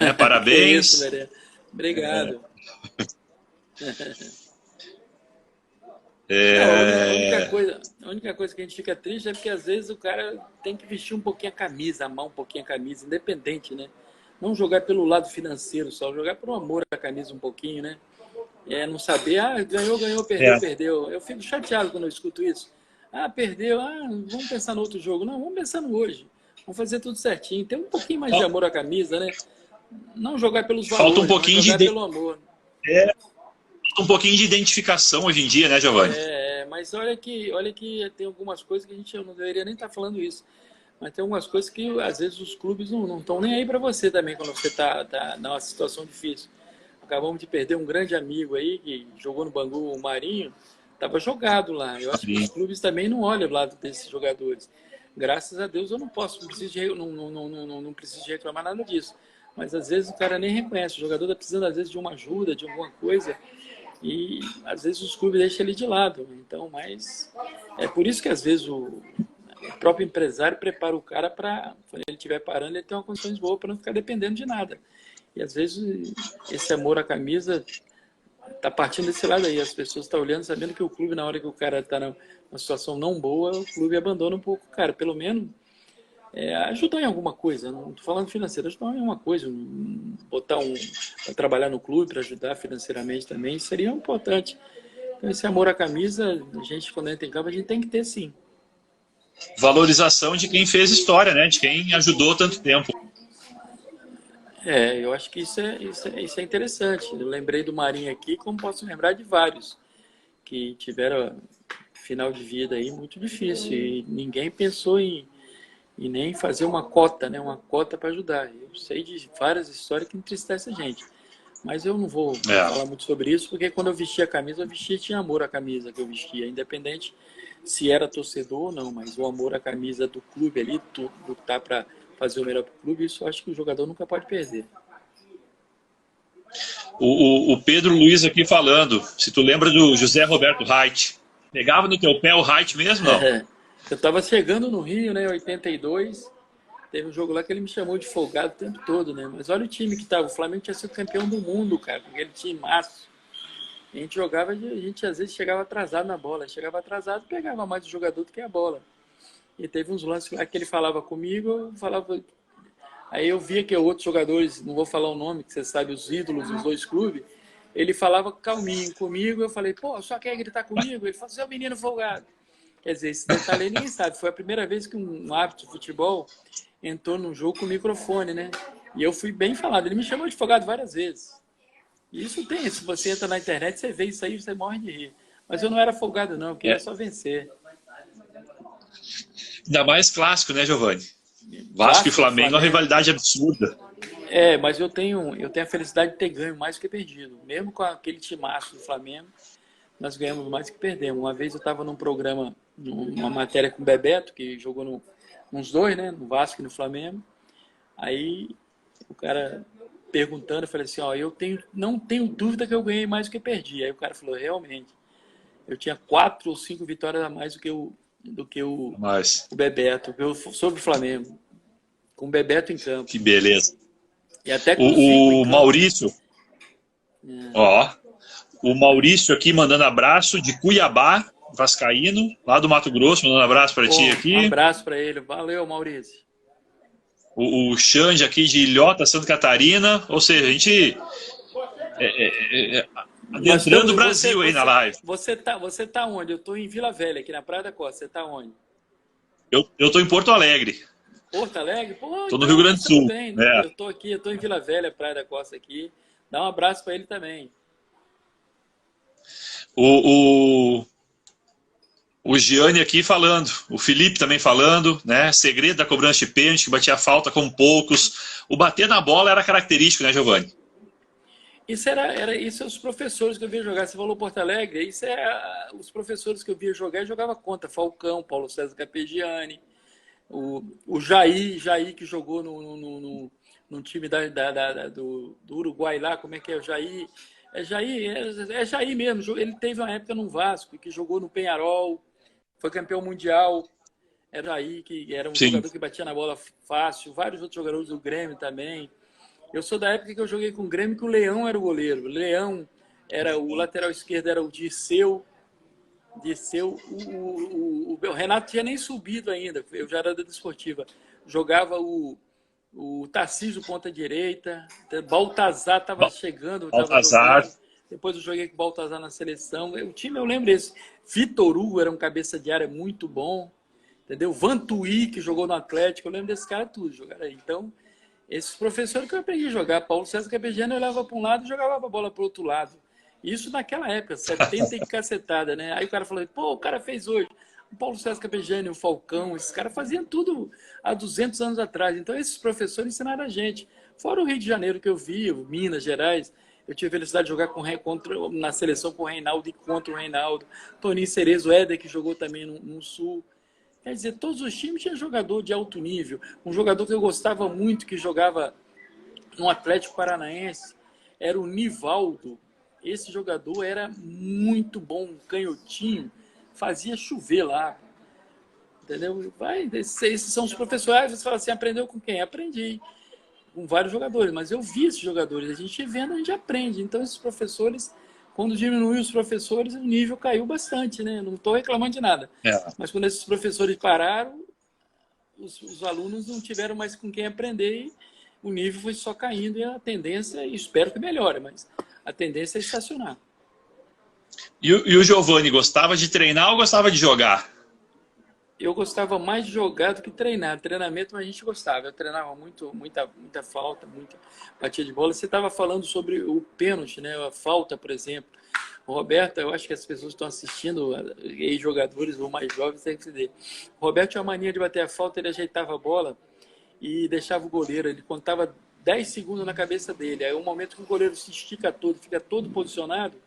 Né? Parabéns.
Isso, Mariana. Obrigado. A única coisa que a gente fica triste é porque às vezes o cara tem que vestir um pouquinho a camisa, amar um pouquinho a camisa, independente, né? Não jogar pelo lado financeiro só, jogar por amor à camisa um pouquinho, né? Não saber, ganhou, perdeu. Eu fico chateado quando eu escuto isso. Perdeu, vamos pensar no outro jogo. Não, vamos pensar no hoje. Vamos fazer tudo certinho. Tem um pouquinho mais de amor à camisa, né? Não jogar pelos valores,
falta um pouquinho
mas jogar pelo amor.
Um pouquinho de identificação hoje em dia, né, Giovanni?
Mas olha que tem algumas coisas que eu não deveria nem estar falando isso. Mas tem algumas coisas que, às vezes, os clubes não estão nem aí para você também, quando você está numa situação difícil. Acabamos de perder um grande amigo aí, que jogou no Bangu, o Marinho, estava jogado lá. Eu acho que os clubes também não olham do lado desses jogadores. Graças a Deus eu não preciso de reclamar nada disso. Mas, às vezes, o cara nem reconhece. O jogador está precisando, às vezes, de uma ajuda, de alguma coisa. E às vezes os clubes deixam ele de lado. Então, mas é por isso que às vezes o próprio empresário prepara o cara para, quando ele estiver parando, ele ter uma condições boas para não ficar dependendo de nada. E às vezes esse amor à camisa está partindo desse lado aí. As pessoas estão olhando, sabendo que o clube, na hora que o cara está numa situação não boa, o clube abandona um pouco o cara. Pelo menos ajudar em alguma coisa, não estou falando financeiro, ajudar em alguma coisa, botar para trabalhar no clube, para ajudar financeiramente também, seria importante. Então, esse amor à camisa, a gente, quando entra em campo, a gente tem que ter, sim.
Valorização de quem fez história, né? De quem ajudou tanto tempo.
Eu acho que isso é interessante. Eu lembrei do Marinho aqui, como posso lembrar de vários que tiveram final de vida aí muito difícil, e ninguém pensou em nem fazer uma cota, né? Uma cota para ajudar. Eu sei de várias histórias que entristecem a gente. Mas eu não vou falar muito sobre isso, porque quando eu vestia a camisa, tinha amor à camisa que eu vestia, independente se era torcedor ou não, mas o amor à camisa do clube ali, lutar para fazer o melhor para o clube, isso eu acho que o jogador nunca pode perder.
O Pedro Luiz aqui falando, se tu lembra do José Roberto Reit, pegava no teu pé o Reit mesmo, não?
Eu estava chegando no Rio, né, em 82, teve um jogo lá que ele me chamou de folgado o tempo todo, né? Mas olha o time que estava, o Flamengo tinha sido campeão do mundo, cara, com aquele time massa. A gente jogava, a gente às vezes chegava atrasado na bola, chegava atrasado, pegava mais o jogador do que a bola. E teve uns lances lá que ele falava comigo, eu falava... Aí eu via que outros jogadores, não vou falar o nome, que você sabe, os ídolos dos 2 clubes, ele falava calminho comigo, eu falei, pô, só quer gritar comigo? Ele falou, seu menino folgado. Quer dizer, esse detalhe ninguém sabe. Foi a primeira vez que um árbitro de futebol entrou num jogo com microfone, né? E eu fui bem falado. Ele me chamou de folgado várias vezes. E isso tem. Se você entra na internet, você vê isso aí, você morre de rir. Mas eu não era folgado, não. Eu queria só vencer.
Ainda mais clássico, né, Giovanni? Vasco e Flamengo é uma rivalidade absurda.
Mas eu tenho a felicidade de ter ganho mais do que perdido. Mesmo com aquele timaço do Flamengo, nós ganhamos mais do que perdemos. Uma vez eu estava num programa, numa matéria com o Bebeto, que jogou uns 2, né? No Vasco e no Flamengo. Aí o cara perguntando, eu falei assim, não tenho dúvida que eu ganhei mais do que perdi. Aí o cara falou, realmente, eu tinha 4 ou 5 vitórias a mais do que o Bebeto, sobre o Flamengo. Com o Bebeto em campo.
Que beleza.
E até com
o Maurício. O Maurício aqui mandando abraço de Cuiabá, vascaíno, lá do Mato Grosso, mandando um abraço para ti aqui.
Um abraço para ele. Valeu, Maurício.
O Xande aqui de Ilhota, Santa Catarina. Ou seja, a gente adentrando o Brasil aí na live.
Você tá onde? Eu tô em Vila Velha, aqui na Praia da Costa. Você tá onde?
Eu tô em Porto Alegre.
Porto Alegre? Pô,
tô no Rio Grande do Sul.
Bem. Eu tô aqui, eu tô em Vila Velha, Praia da Costa aqui. Dá um abraço para ele também.
O Gianni aqui falando, o Felipe também falando, né? Segredo da cobrança de pênalti, que batia falta como poucos. O bater na bola era característico, né, Giovanni?
Isso é os professores que eu via jogar. Você falou Porto Alegre, isso é os professores que eu via jogar e jogava contra. Falcão, Paulo César Capeggiani, o Jair que jogou no time do Uruguai lá, como é que é o Jair? É Jair mesmo. Ele teve uma época no Vasco, que jogou no Peñarol, foi campeão mundial. Era Jair, que era um jogador que batia na bola fácil. Vários outros jogadores do Grêmio também. Eu sou da época que eu joguei com o Grêmio, que o Leão era o goleiro. O Leão era o lateral esquerdo, era o Dirceu. O Renato tinha nem subido ainda. Eu já era da Desportiva. Jogava o Tarcísio ponta direita. Baltazar estava chegando.
Baltazar.
Depois eu joguei com o Baltazar na seleção. O time, eu lembro desse. Vitor Hugo era um cabeça de área muito bom. Entendeu? Vantuí, que jogou no Atlético. Eu lembro desse cara tudo. Jogaram aí. Então, esses professores que eu aprendi a jogar. Paulo César Capeggiani, eu olhava para um lado e jogava a bola para o outro lado. Isso naquela época, 70 e cacetada, né? Aí o cara falou, pô, o cara fez hoje. O Paulo César Capeggiani, o Falcão, esses caras faziam tudo há 200 anos atrás. Então, esses professores ensinaram a gente. Fora o Rio de Janeiro que eu vi, Minas Gerais, eu tive a felicidade de jogar na seleção com o Reinaldo e contra o Reinaldo. Toninho Cerezo, Éder, que jogou também no Sul. Quer dizer, todos os times tinham jogador de alto nível. Um jogador que eu gostava muito, que jogava no Atlético Paranaense, era o Nivaldo. Esse jogador era muito bom, um canhotinho, fazia chover lá. Entendeu? Esses são os professores. Você fala assim, aprendeu com quem? Aprendi com vários jogadores, mas eu vi esses jogadores. A gente vendo, a gente aprende. Então, esses professores, quando diminuiu os professores, o nível caiu bastante, né? Não estou reclamando de nada. Mas quando esses professores pararam, os alunos não tiveram mais com quem aprender e o nível foi só caindo e a tendência, espero que melhore, mas a tendência é estacionar.
E o Giovanni gostava de treinar ou gostava de jogar?
Eu gostava mais de jogar do que treinar. Treinamento a gente gostava. Eu treinava muita falta, muita batia de bola. Você estava falando sobre o pênalti, né? A falta, por exemplo. O Roberto, eu acho que as pessoas que estão assistindo, ex-jogadores ou mais jovens, têm que entender. O Roberto tinha a mania de bater a falta, ele ajeitava a bola e deixava o goleiro. Ele contava 10 segundos na cabeça dele. Aí, um momento que o goleiro se estica todo, fica todo posicionado,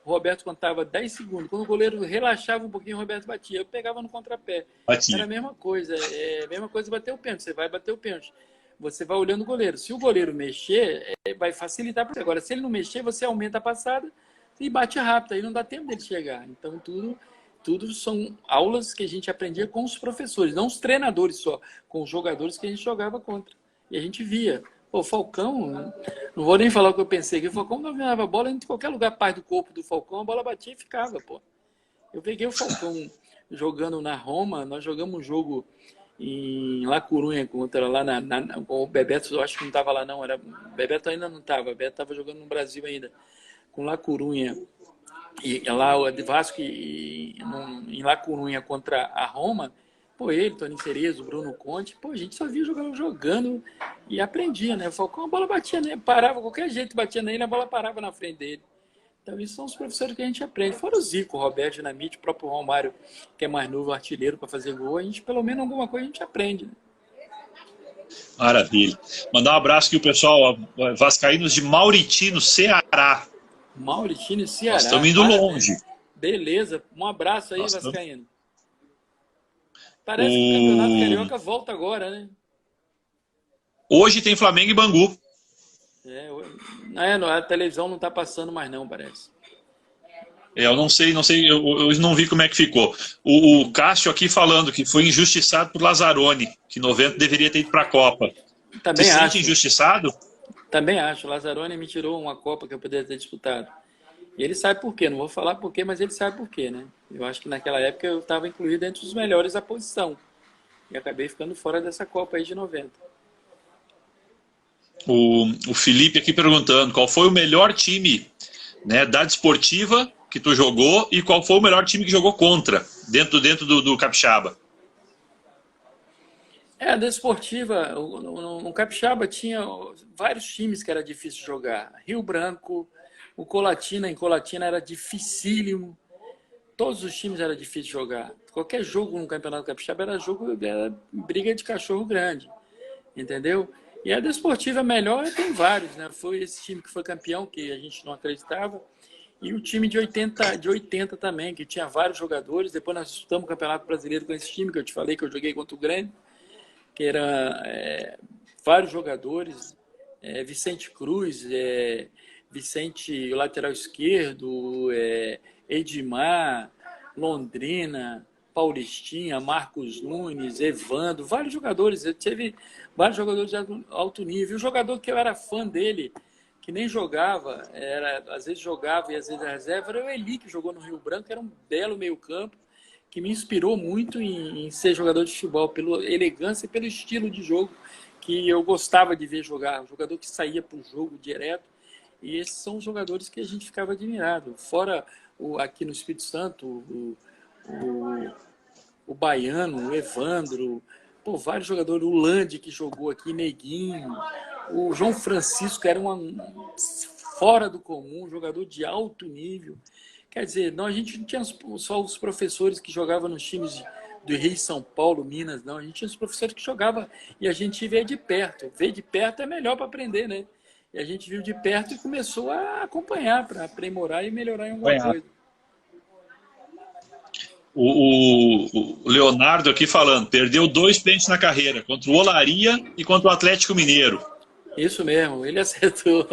o Roberto contava 10 segundos. Quando o goleiro relaxava um pouquinho, o Roberto batia. Eu pegava no contrapé. Era a mesma coisa. É a mesma coisa bater o pênalti. Você vai bater o pênalti. Você vai olhando o goleiro. Se o goleiro mexer, vai facilitar para você. Agora, se ele não mexer, você aumenta a passada e bate rápido. Aí não dá tempo dele chegar. Então, tudo são aulas que a gente aprendia com os professores. Não os treinadores só. Com os jogadores que a gente jogava contra. E a gente via. O Falcão, não vou nem falar o que eu pensei aqui, o Falcão dominava a bola em qualquer lugar, parte do corpo do Falcão, a bola batia e ficava, pô. Eu peguei o Falcão jogando na Roma, nós jogamos um jogo em La Coruña contra lá com o Bebeto, eu acho que não estava lá não, Bebeto ainda não estava, Bebeto estava jogando no Brasil ainda, com La Coruña, e lá o Vasco em La Coruña contra a Roma. Pô, ele, Toninho Cerezo, Bruno Conte, pô, a gente só via jogando e aprendia, né? O Falcão, a bola batia nele, parava, qualquer jeito batia nele, a bola parava na frente dele. Então, isso são os professores que a gente aprende. Fora o Zico, o Roberto Dinamite, o próprio Romário, que é mais novo, artilheiro para fazer gol, a gente, pelo menos, alguma coisa a gente aprende, né?
Maravilha. Mandar um abraço aqui o pessoal vascaínos de Mauritino, Ceará.
Mauritino e Ceará.
Nós estamos indo longe.
Beleza. Um abraço aí, vascaíno. Parece que o Campeonato Carioca volta agora, né?
Hoje tem Flamengo e Bangu.
A televisão não está passando mais não, parece.
Eu não sei, eu não vi como é que ficou. O Cássio aqui falando que foi injustiçado por Lazzaroni, que 90 deveria ter ido para a Copa.
Também
se
acho.
sente injustiçado?
Também acho. O Lazzaroni me tirou uma Copa que eu poderia ter disputado. E ele sabe por quê, não vou falar por quê, mas ele sabe por quê, né? Eu acho que naquela época eu estava incluído entre os melhores da posição. E acabei ficando fora dessa Copa aí de 90.
O Felipe aqui perguntando qual foi o melhor time, né, da Desportiva que tu jogou e qual foi o melhor time que jogou contra, dentro do Capixaba.
A Desportiva, no Capixaba tinha vários times que era difícil jogar. Rio Branco, o Colatina, em Colatina era dificílimo. Todos os times era difícil jogar. Qualquer jogo no Campeonato Capixaba era briga de cachorro grande, entendeu? E a Desportiva melhor tem vários, né? Foi esse time que foi campeão, que a gente não acreditava. E o time de 80 também, que tinha vários jogadores. Depois nós disputamos o Campeonato Brasileiro com esse time, que eu te falei que eu joguei contra o Grêmio, que era vários jogadores. Vicente Cruz, Vicente, o lateral esquerdo, Edmar, Londrina, Paulistinha, Marcos Nunes, Evandro, vários jogadores. Eu tive vários jogadores de alto nível. O jogador que eu era fã dele, que nem jogava, às vezes jogava e às vezes era reserva, era o Eli, que jogou no Rio Branco, era um belo meio-campo, que me inspirou muito em ser jogador de futebol, pela elegância e pelo estilo de jogo que eu gostava de ver jogar. Um jogador que saía para o jogo direto. E esses são os jogadores que a gente ficava admirado. Fora aqui no Espírito Santo, o Baiano, o Evandro, vários jogadores, o Lande que jogou aqui, Neguinho, o João Francisco, era fora do comum, um jogador de alto nível. Quer dizer, a gente não tinha só os professores que jogavam nos times do Rio, São Paulo, Minas, não. A gente tinha os professores que jogavam e a gente vê de perto. Ver de perto é melhor para aprender, né? E a gente viu de perto e começou a acompanhar para aprimorar e melhorar em alguma coisa.
O Leonardo aqui falando, perdeu 2 pênaltis na carreira, contra o Olaria e contra o Atlético Mineiro.
Isso mesmo, ele acertou.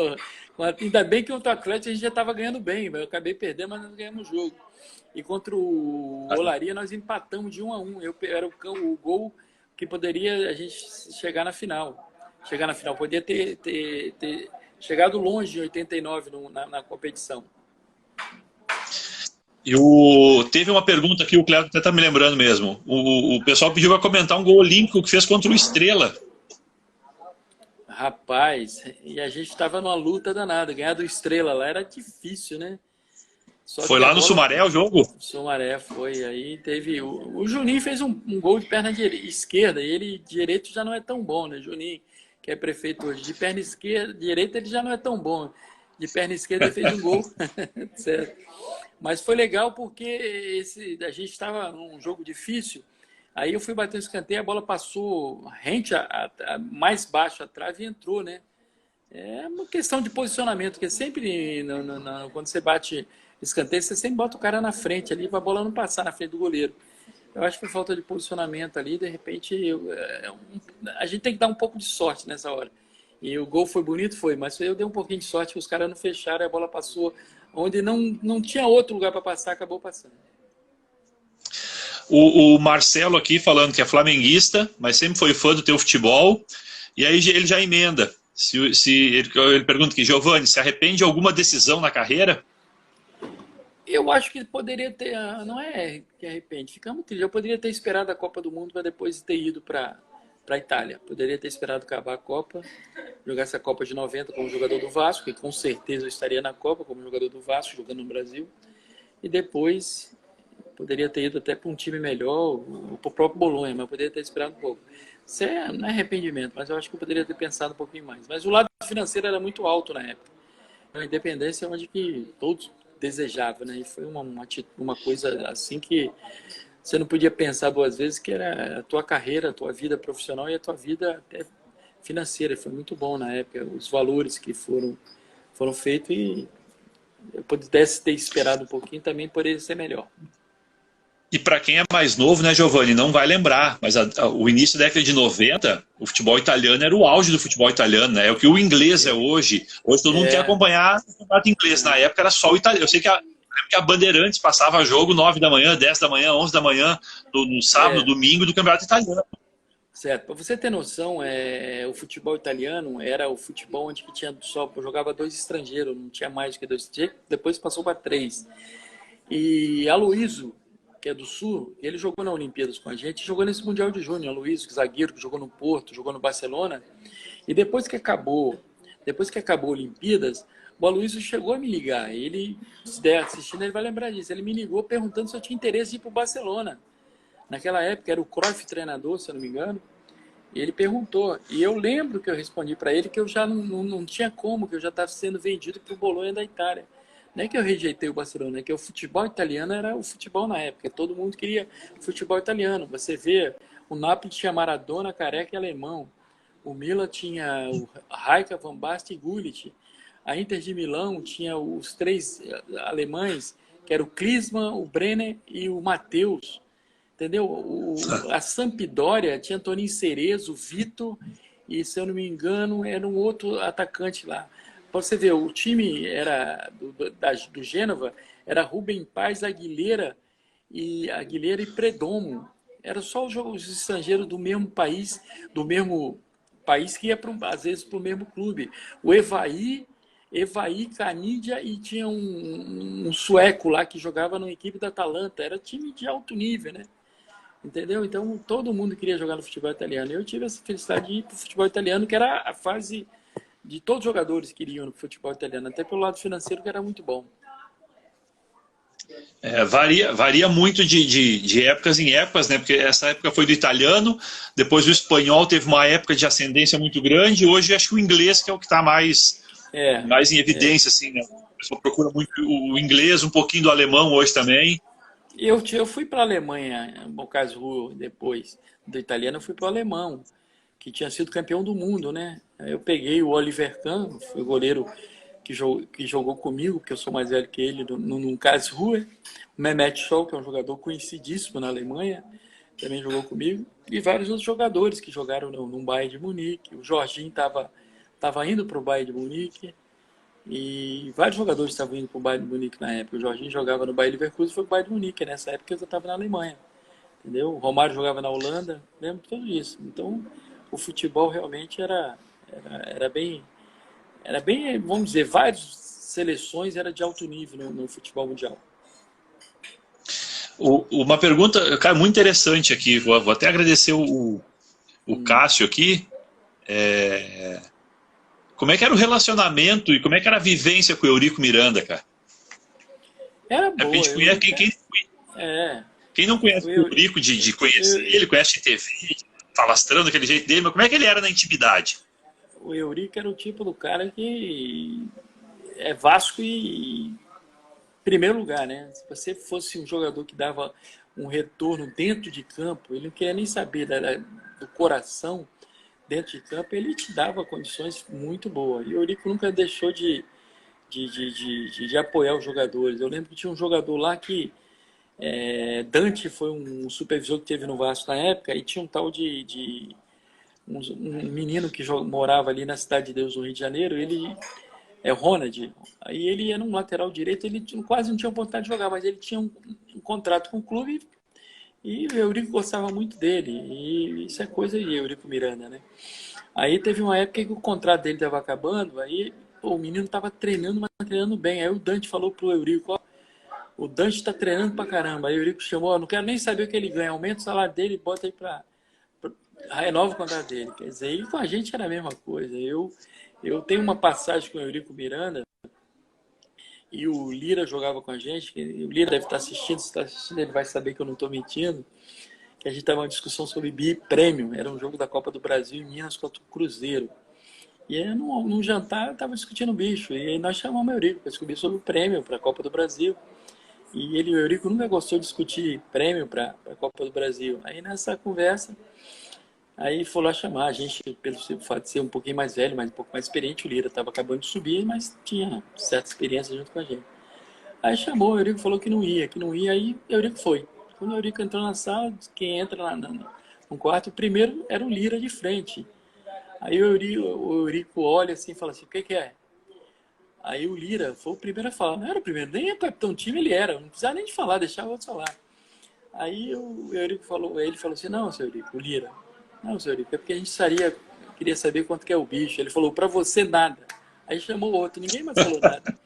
Ainda bem que contra o Atlético a gente já estava ganhando bem, eu acabei perdendo, mas nós ganhamos o jogo. E contra o Olaria nós empatamos de 1-1. Era o gol que poderia a gente chegar na final. Podia ter chegado longe em 89 na competição.
E teve uma pergunta aqui, o Cleber até está me lembrando mesmo. O pessoal pediu para comentar um gol olímpico que fez contra o Estrela.
Rapaz, e a gente estava numa luta danada. Ganhar do Estrela lá era difícil, né?
Foi lá no Sumaré o jogo?
Sumaré foi. Aí teve. O Juninho fez um gol de perna esquerda, e ele direito já não é tão bom, né? Juninho, que é prefeito hoje. De perna esquerda, direita ele já não é tão bom. De perna esquerda ele fez um gol. Certo. Mas foi legal porque a gente estava num jogo difícil. Aí eu fui bater o escanteio, a bola passou rente mais baixo a trave e entrou, né? É uma questão de posicionamento, porque sempre quando você bate escanteio, você sempre bota o cara na frente ali para a bola não passar na frente do goleiro. Eu acho que foi falta de posicionamento ali, de repente a gente tem que dar um pouco de sorte nessa hora. E o gol foi bonito, mas eu dei um pouquinho de sorte que os caras não fecharam e a bola passou onde não tinha outro lugar para passar, acabou passando.
O Marcelo aqui falando que é flamenguista, mas sempre foi fã do teu futebol, e aí ele já emenda. Ele pergunta aqui, Giovanni, se arrepende de alguma decisão na carreira?
Eu acho que poderia ter, não é que arrepende, ficamos tristes. Eu poderia ter esperado a Copa do Mundo para depois ter ido para a Itália. Poderia ter esperado acabar a Copa, jogar essa Copa de 90 como jogador do Vasco, que com certeza eu estaria na Copa como jogador do Vasco, jogando no Brasil. E depois poderia ter ido até para um time melhor, para o próprio Bolonha, mas poderia ter esperado um pouco. Isso não é arrependimento, mas eu acho que eu poderia ter pensado um pouquinho mais. Mas o lado financeiro era muito alto na época. A independência é onde que todos desejavam, né? E foi uma coisa assim que você não podia pensar 2 vezes, que era a tua carreira, a tua vida profissional e a tua vida até financeira. Foi muito bom na época, os valores que foram feitos, e eu pudesse ter esperado um pouquinho, também poderia ser melhor.
E para quem é mais novo, né, Giovanni, não vai lembrar, mas o início da década de 90, o futebol italiano era o auge do futebol italiano, né? É o que o inglês é hoje. Hoje todo mundo quer acompanhar o campeonato inglês. Na época era só o italiano. Eu sei que a Bandeirantes passava jogo 9 da manhã, 10 da manhã, 11 da manhã, no sábado, domingo, do campeonato italiano.
Certo. Para você ter noção, o futebol italiano era o futebol onde que tinha só jogava dois estrangeiros, não tinha mais do que dois estrangeiros, depois passou para três. E Aloísio, que é do Sul, ele jogou na Olimpíadas com a gente, jogou nesse Mundial de Júnior. Aloísio, zagueiro, que jogou no Porto, jogou no Barcelona. E depois que acabou a Olimpíadas, o Aloysio chegou a me ligar. Ele, se estiver assistindo, ele vai lembrar disso. Ele me ligou perguntando se eu tinha interesse de ir para o Barcelona. Naquela época era o Cruyff treinador, se eu não me engano. E ele perguntou. E eu lembro que eu respondi para ele que eu já não tinha como, que eu já estava sendo vendido para o Bolonha da Itália. Não é que eu rejeitei o Barcelona, é que o futebol italiano era o futebol na época. Todo mundo queria futebol italiano. Você vê, o Napoli tinha Maradona, Careca e Alemão. O Milan tinha o Rijkaard, Van Basten e Gullit. A Inter de Milão tinha os três alemães, que era o Klinsmann, o Brenner e o Matheus. Entendeu? A Sampdoria tinha Toninho Cerezo, o Vitor e, se eu não me engano, era um outro atacante lá. Para você ver, o time era do Gênova era Rubem Paz, Aguilera e Perdomo. Era só os estrangeiros do mesmo país que ia, às vezes, para o mesmo clube. O Evaí, Canidia, e tinha um sueco lá que jogava na equipe da Atalanta. Era time de alto nível, né? Entendeu? Então, todo mundo queria jogar no futebol italiano. Eu tive essa felicidade de ir para o futebol italiano, que era a fase de todos os jogadores que iriam no futebol italiano, até pelo lado financeiro, que era muito bom.
Varia muito de épocas em épocas, né? Porque essa época foi do italiano, depois o espanhol teve uma época de ascendência muito grande, e hoje acho que o inglês que é o que está mais em evidência, assim, né? A pessoa procura muito o inglês, um pouquinho do alemão hoje também.
Eu fui para a Alemanha, no caso, depois do italiano, eu fui para o alemão, que tinha sido campeão do mundo, né? Eu peguei o Oliver Kahn, foi o goleiro que jogou comigo, porque eu sou mais velho que ele, no Karlsruhe. O Mehmet Scholl, que é um jogador conhecidíssimo na Alemanha, também jogou comigo. E vários outros jogadores que jogaram no Bayern de Munique. O Jorginho estava indo para o Bayern de Munique. E vários jogadores estavam indo para o Bayern de Munique na época. O Jorginho jogava no Bayern Leverkusen e foi para o Bayern de Munique. Nessa época eu estava na Alemanha. Entendeu? O Romário jogava na Holanda. Lembro de tudo isso. Então, o futebol realmente era bem, vamos dizer, várias seleções era de alto nível no futebol mundial.
Uma pergunta, cara, muito interessante aqui. Vou até agradecer o Cássio aqui. Como é que era o relacionamento e como é que era a vivência com o Eurico Miranda, cara?
Era boa.
Quem não conhece o Eurico de conhecer ele, conhece de TV, falastrando daquele jeito dele, mas como é que ele era na intimidade?
O Eurico era o tipo do cara que é Vasco e primeiro lugar, né? Se você fosse um jogador que dava um retorno dentro de campo, ele não queria nem saber do coração dentro de campo, ele te dava condições muito boas. E o Eurico nunca deixou de apoiar os jogadores. Eu lembro que tinha um jogador lá que Dante foi um supervisor que teve no Vasco na época, e tinha um tal um menino que morava ali na Cidade de Deus, no Rio de Janeiro. Ele é Ronald. Aí ele era um lateral direito, ele quase não tinha oportunidade de jogar, mas ele tinha um contrato com o clube e o Eurico gostava muito dele. E isso é coisa de Eurico Miranda, né? Aí teve uma época que o contrato dele estava acabando, aí o menino estava treinando, mas treinando bem. Aí o Dante falou pro Eurico: ó, o Dante está treinando pra caramba. Aí o Eurico chamou: ó, não quero nem saber o que ele ganha, aumenta o salário dele e bota aí renova o contrato dele. Quer dizer, e com a gente era a mesma coisa. Eu tenho uma passagem com o Eurico Miranda, e o Lira jogava com a gente. O Lira deve estar assistindo, se está assistindo ele vai saber que eu não estou mentindo, que a gente estava em uma discussão sobre bi-prêmio. Era um jogo da Copa do Brasil em Minas contra o Cruzeiro. E aí, num jantar, eu estava discutindo o bicho. E aí nós chamamos o Eurico para discutir sobre o prêmio para a Copa do Brasil. E o Eurico nunca gostou de discutir prêmio para a Copa do Brasil. Aí nessa conversa, aí foi lá chamar a gente, pelo fato de ser um pouquinho mais velho, mas um pouco mais experiente. O Lira estava acabando de subir, mas tinha certa experiência junto com a gente. Aí chamou, o Eurico falou que não ia, aí o Eurico foi. Quando o Eurico entrou na sala, quem entra lá no quarto, o primeiro era o Lira de frente. Aí o Eurico olha assim e fala assim: o que é? Aí o Lira foi o primeiro a falar. Não era o primeiro, nem o capitão do time ele era, não precisava nem de falar, deixava o outro falar. Aí o Eurico falou, ele falou assim: não, seu Eurico, o Lira, Não, senhor Eurico, é porque a gente queria saber quanto que é o bicho. Ele falou, para você nada. Aí chamou o outro, ninguém mais falou nada.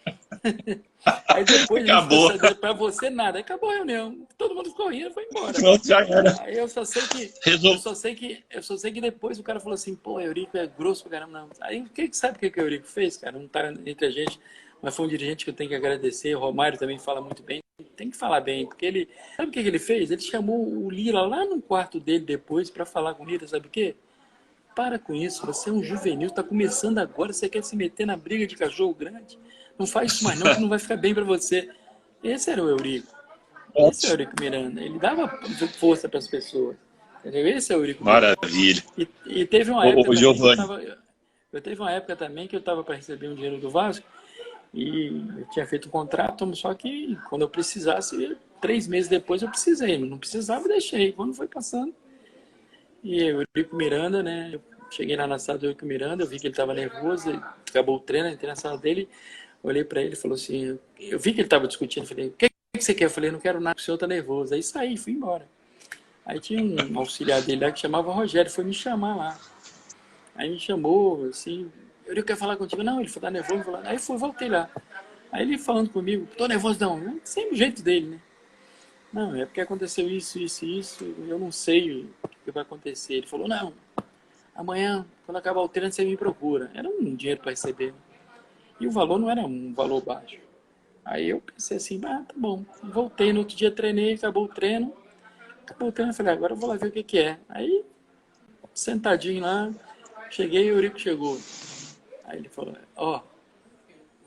Aí depois a gente ficou
Acabou.
sabendo, para você nada. Aí acabou a reunião. Todo mundo ficou rindo e foi embora.
Pronto, já era.
Aí eu só sei que depois o cara falou assim, pô, Eurico é grosso pra caramba. Não. Aí sabe o que o Eurico fez, cara? Não tá entre a gente, mas foi um dirigente que eu tenho que agradecer. O Romário também fala muito bem. Tem que falar bem, porque ele... Sabe o que ele fez? Ele chamou o Lira lá no quarto dele depois para falar com o Lira, sabe o quê? Para com isso, você é um juvenil, está começando agora, você quer se meter na briga de cachorro grande? Não faz isso mais não, que não vai ficar bem para você. Esse era o Eurico. Esse é o Eurico Miranda. Ele dava força para as pessoas. Entendeu? Esse é o Eurico Miranda.
Maravilha.
E teve uma época
Ô, Giovanni.
eu teve uma época também que eu estava para receber um dinheiro do Vasco e eu tinha feito um contrato, só que quando eu precisasse, 3 meses depois eu precisei. Não precisava, deixei. Quando foi passando, e o Eurico Miranda, né? Eu cheguei lá na sala do Eurico Miranda, eu vi que ele estava nervoso, acabou o treino, entrei na sala dele, olhei para ele e falou assim, eu vi que ele estava discutindo, falei, o que você quer? Eu falei, não quero nada, o senhor está nervoso. Aí saí, fui embora. Aí tinha um auxiliar dele lá que chamava Rogério, foi me chamar lá. Aí me chamou, assim, Eurico quer falar contigo? Não, ele foi nervoso, aí voltei lá. Aí ele falando comigo, tô nervoso não, sempre o jeito dele, né? Não, é porque aconteceu isso, eu não sei o que vai acontecer. Ele falou, não, amanhã, quando acabar o treino, você me procura. Era um dinheiro para receber. E o valor não era um valor baixo. Aí eu pensei assim, tá bom. Voltei, no outro dia treinei, acabou o treino, eu falei, agora eu vou lá ver o que é. Aí, sentadinho lá, cheguei e o Eurico chegou. Aí ele falou,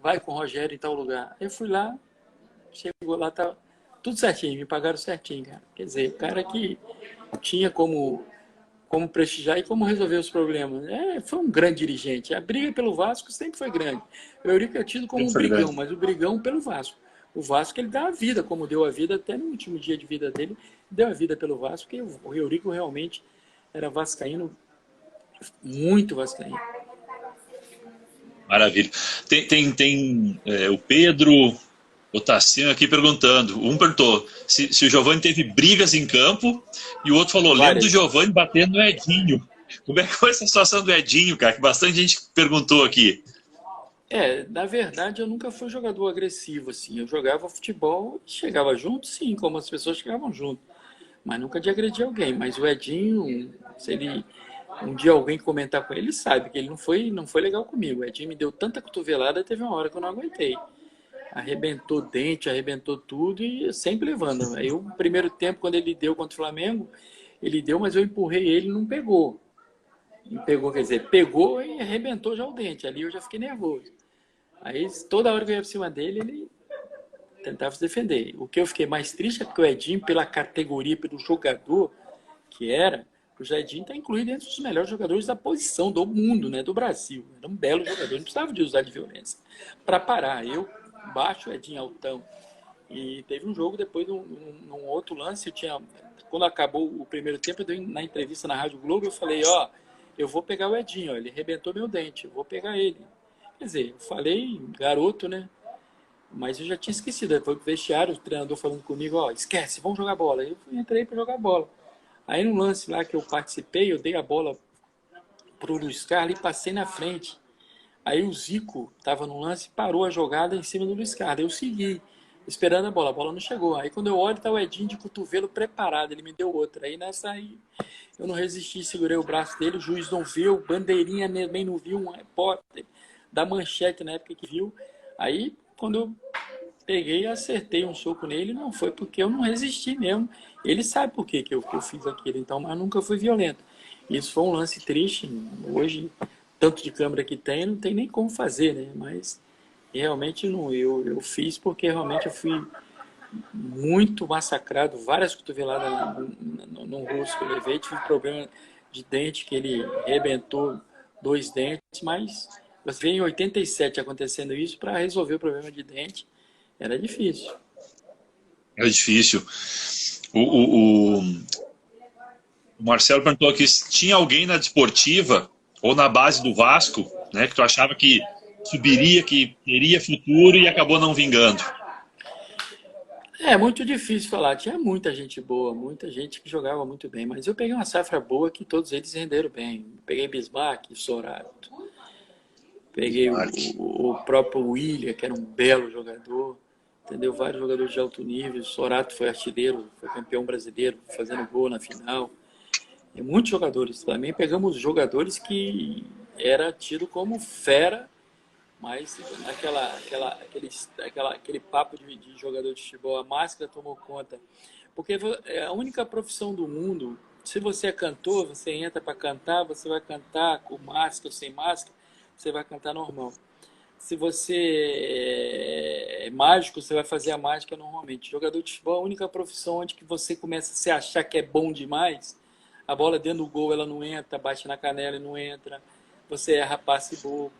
vai com o Rogério em tal lugar. Aí eu fui lá, chegou lá, tava tudo certinho, me pagaram certinho, cara. Quer dizer, o cara que tinha como prestigiar e como resolver os problemas. Foi um grande dirigente. A briga pelo Vasco sempre foi grande. O Eurico é tido como um brigão, mas o brigão pelo Vasco. O Vasco, ele dá a vida, como deu a vida até no último dia de vida dele, deu a vida pelo Vasco, porque o Eurico realmente era vascaíno, muito vascaíno.
Maravilha. Tem o Pedro, o Tassino aqui perguntando. Um perguntou se o Giovanni teve brigas em campo e o outro falou, lembro do Giovanni batendo no Edinho. Como é que foi essa situação do Edinho, cara? Que bastante gente perguntou aqui.
Na verdade, eu nunca fui jogador agressivo, assim. Eu jogava futebol, chegava junto, sim, como as pessoas chegavam junto. Mas nunca de agredir alguém. Mas o Edinho, se ele... Um dia alguém comentar com ele, sabe que ele não foi legal comigo. O Edinho me deu tanta cotovelada, teve uma hora que eu não aguentei. Arrebentou dente, arrebentou tudo e sempre levando. Aí o primeiro tempo, quando ele deu contra o Flamengo, ele deu, mas eu empurrei ele e não pegou. Não pegou, quer dizer, pegou e arrebentou já o dente. Ali eu já fiquei nervoso. Aí toda hora que eu ia por cima dele, ele tentava se defender. O que eu fiquei mais triste é porque o Edinho, pela categoria, pelo jogador que era, o Edinho está incluído entre os melhores jogadores da posição do mundo, né, do Brasil. Era um belo jogador, não precisava de usar de violência para parar. Eu baixo, Edinho altão. E teve um jogo depois, num outro lance, quando acabou o primeiro tempo, eu dei na entrevista na Rádio Globo, eu falei, eu vou pegar o Edinho, ele arrebentou meu dente, eu vou pegar ele. Quer dizer, eu falei, garoto, né? Mas eu já tinha esquecido. Foi pro vestiário, o treinador falando comigo, esquece, vamos jogar bola. Aí eu entrei para jogar bola. Aí no lance lá que eu participei, eu dei a bola pro Luiz Carlos e passei na frente. Aí o Zico estava no lance e parou a jogada em cima do Luiz Carlos. Eu segui, esperando a bola não chegou. Aí quando eu olho, tá o Edinho de cotovelo preparado, ele me deu outra. Aí nessa aí, eu não resisti, segurei o braço dele, o juiz não viu, bandeirinha também não viu, um repórter da Manchete na época que viu. Aí quando eu peguei e acertei um soco nele, não foi porque eu não resisti mesmo. Ele sabe por que eu fiz aquilo, então, mas nunca fui violento. Isso foi um lance triste. Hoje, tanto de câmera que tem, não tem nem como fazer, né? Mas realmente não, eu fiz porque realmente eu fui muito massacrado, várias cotoveladas no rosto que eu levei, tive problema de dente, que ele arrebentou 2 dentes, mas você vê em 87 acontecendo isso, para resolver o problema de dente, era difícil.
Era difícil. O Marcelo perguntou aqui se tinha alguém na Desportiva ou na base do Vasco, né, que tu achava que subiria, que teria futuro e acabou não vingando.
É muito difícil falar. Tinha muita gente boa, muita gente que jogava muito bem, mas eu peguei uma safra boa que todos eles renderam bem. Peguei Bismarck, Sorato, peguei
Bismarck.
o próprio William, que era um belo jogador, entendeu? Vários jogadores de alto nível. Sorato foi artilheiro, foi campeão brasileiro, fazendo gol na final. E muitos jogadores. Também pegamos jogadores que era tido como fera, mas aquele papo de jogador de futebol, a máscara tomou conta. Porque é a única profissão do mundo. Se você é cantor, você entra para cantar, você vai cantar com máscara ou sem máscara, você vai cantar normal. Se você é mágico, você vai fazer a mágica normalmente. Jogador de futebol é a única profissão onde que você começa a se achar que é bom demais. A bola dentro do gol, ela não entra, bate na canela e não entra. Você erra passe bobo.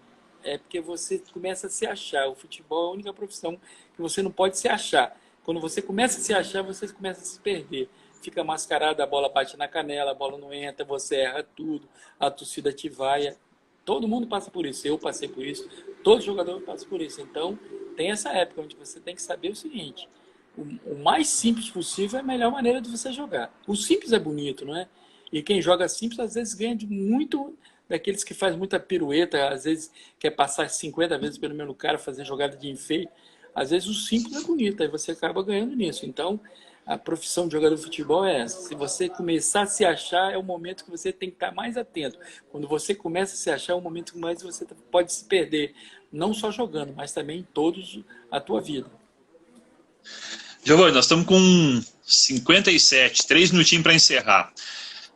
É porque você começa a se achar. O futebol é a única profissão que você não pode se achar. Quando você começa a se achar, você começa a se perder. Fica mascarado, a bola bate na canela, a bola não entra, você erra tudo, a torcida te vaia. Todo mundo passa por isso, eu passei por isso, todo jogador passa por isso. Então, tem essa época onde você tem que saber o seguinte: o mais simples possível é a melhor maneira de você jogar. O simples é bonito, não é? E quem joga simples, às vezes, ganha de muito daqueles que faz muita pirueta, às vezes quer passar 50 vezes pelo mesmo cara, fazer jogada de enfeite. Às vezes o simples é bonito, aí você acaba ganhando nisso. Então, a profissão de jogador de futebol é essa. Se você começar a se achar, é o momento que você tem que estar mais atento. Quando você começa a se achar, é o momento que mais você pode se perder. Não só jogando, mas também em todos a tua vida.
Giovanni, nós estamos com 57, 3 minutinhos para encerrar.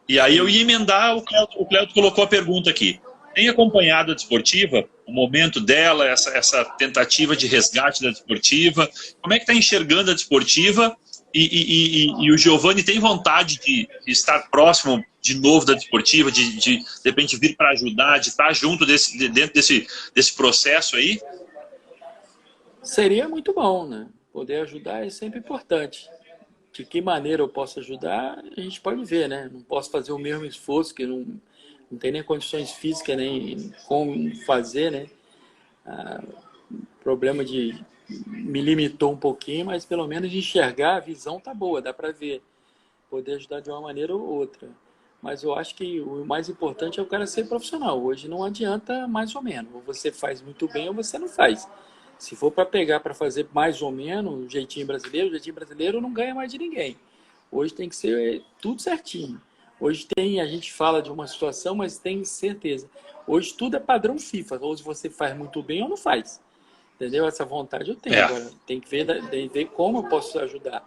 E aí eu
Sim.
ia emendar, o Cléudio colocou a pergunta aqui. Tem acompanhado a Desportiva, o momento dela, essa tentativa de resgate da Desportiva? Como é que está enxergando a Desportiva? E o Giovanni tem vontade de estar próximo de novo da Desportiva, de repente vir para ajudar, de estar junto dentro desse processo aí?
Seria muito bom, né? Poder ajudar é sempre importante. De que maneira eu posso ajudar, a gente pode ver, né? Não posso fazer o mesmo esforço, que não tem nem condições físicas, nem como fazer, né? O problema me limitou um pouquinho, mas pelo menos de enxergar, a visão tá boa, dá para ver. Poder ajudar de uma maneira ou outra. Mas eu acho que o mais importante é o cara ser profissional. Hoje não adianta mais ou menos. Ou você faz muito bem ou você não faz. Se for para pegar para fazer mais ou menos o jeitinho brasileiro não ganha mais de ninguém. Hoje tem que ser tudo certinho. Hoje a gente fala de uma situação, mas tem certeza. Hoje tudo é padrão FIFA. Ou você faz muito bem ou não faz. Entendeu? Essa vontade eu tenho. Agora tem que ver como eu posso ajudar.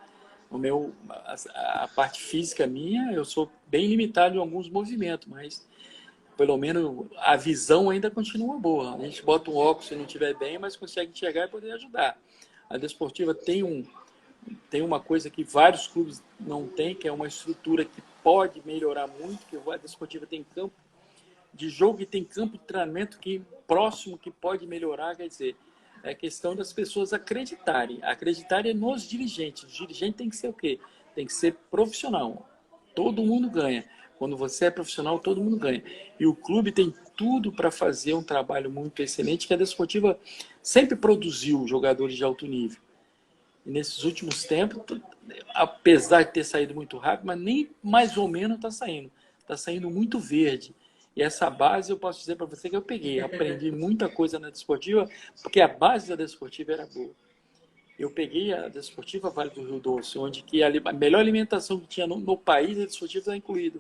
A parte física minha, eu sou bem limitado em alguns movimentos, mas pelo menos a visão ainda continua boa. A gente bota um óculos se não estiver bem, mas consegue enxergar e poder ajudar. A Desportiva tem uma coisa que vários clubes não têm, que é uma estrutura que pode melhorar muito, que a Desportiva tem campo de jogo e tem campo de treinamento próximo que pode melhorar, quer dizer, é questão das pessoas acreditarem nos dirigentes. O dirigente tem que ser o quê? Tem que ser profissional. Todo mundo ganha. Quando você é profissional, todo mundo ganha. E o clube tem tudo para fazer um trabalho muito excelente, que a Desportiva sempre produziu jogadores de alto nível. E nesses últimos tempos, apesar de ter saído muito rápido, mas nem mais ou menos está saindo. Está saindo muito verde. E essa base eu posso dizer para você que eu peguei. Aprendi muita coisa na Desportiva, porque a base da Desportiva era boa. Eu peguei a Desportiva Vale do Rio Doce, onde que a melhor alimentação que tinha no país, a Desportiva está incluída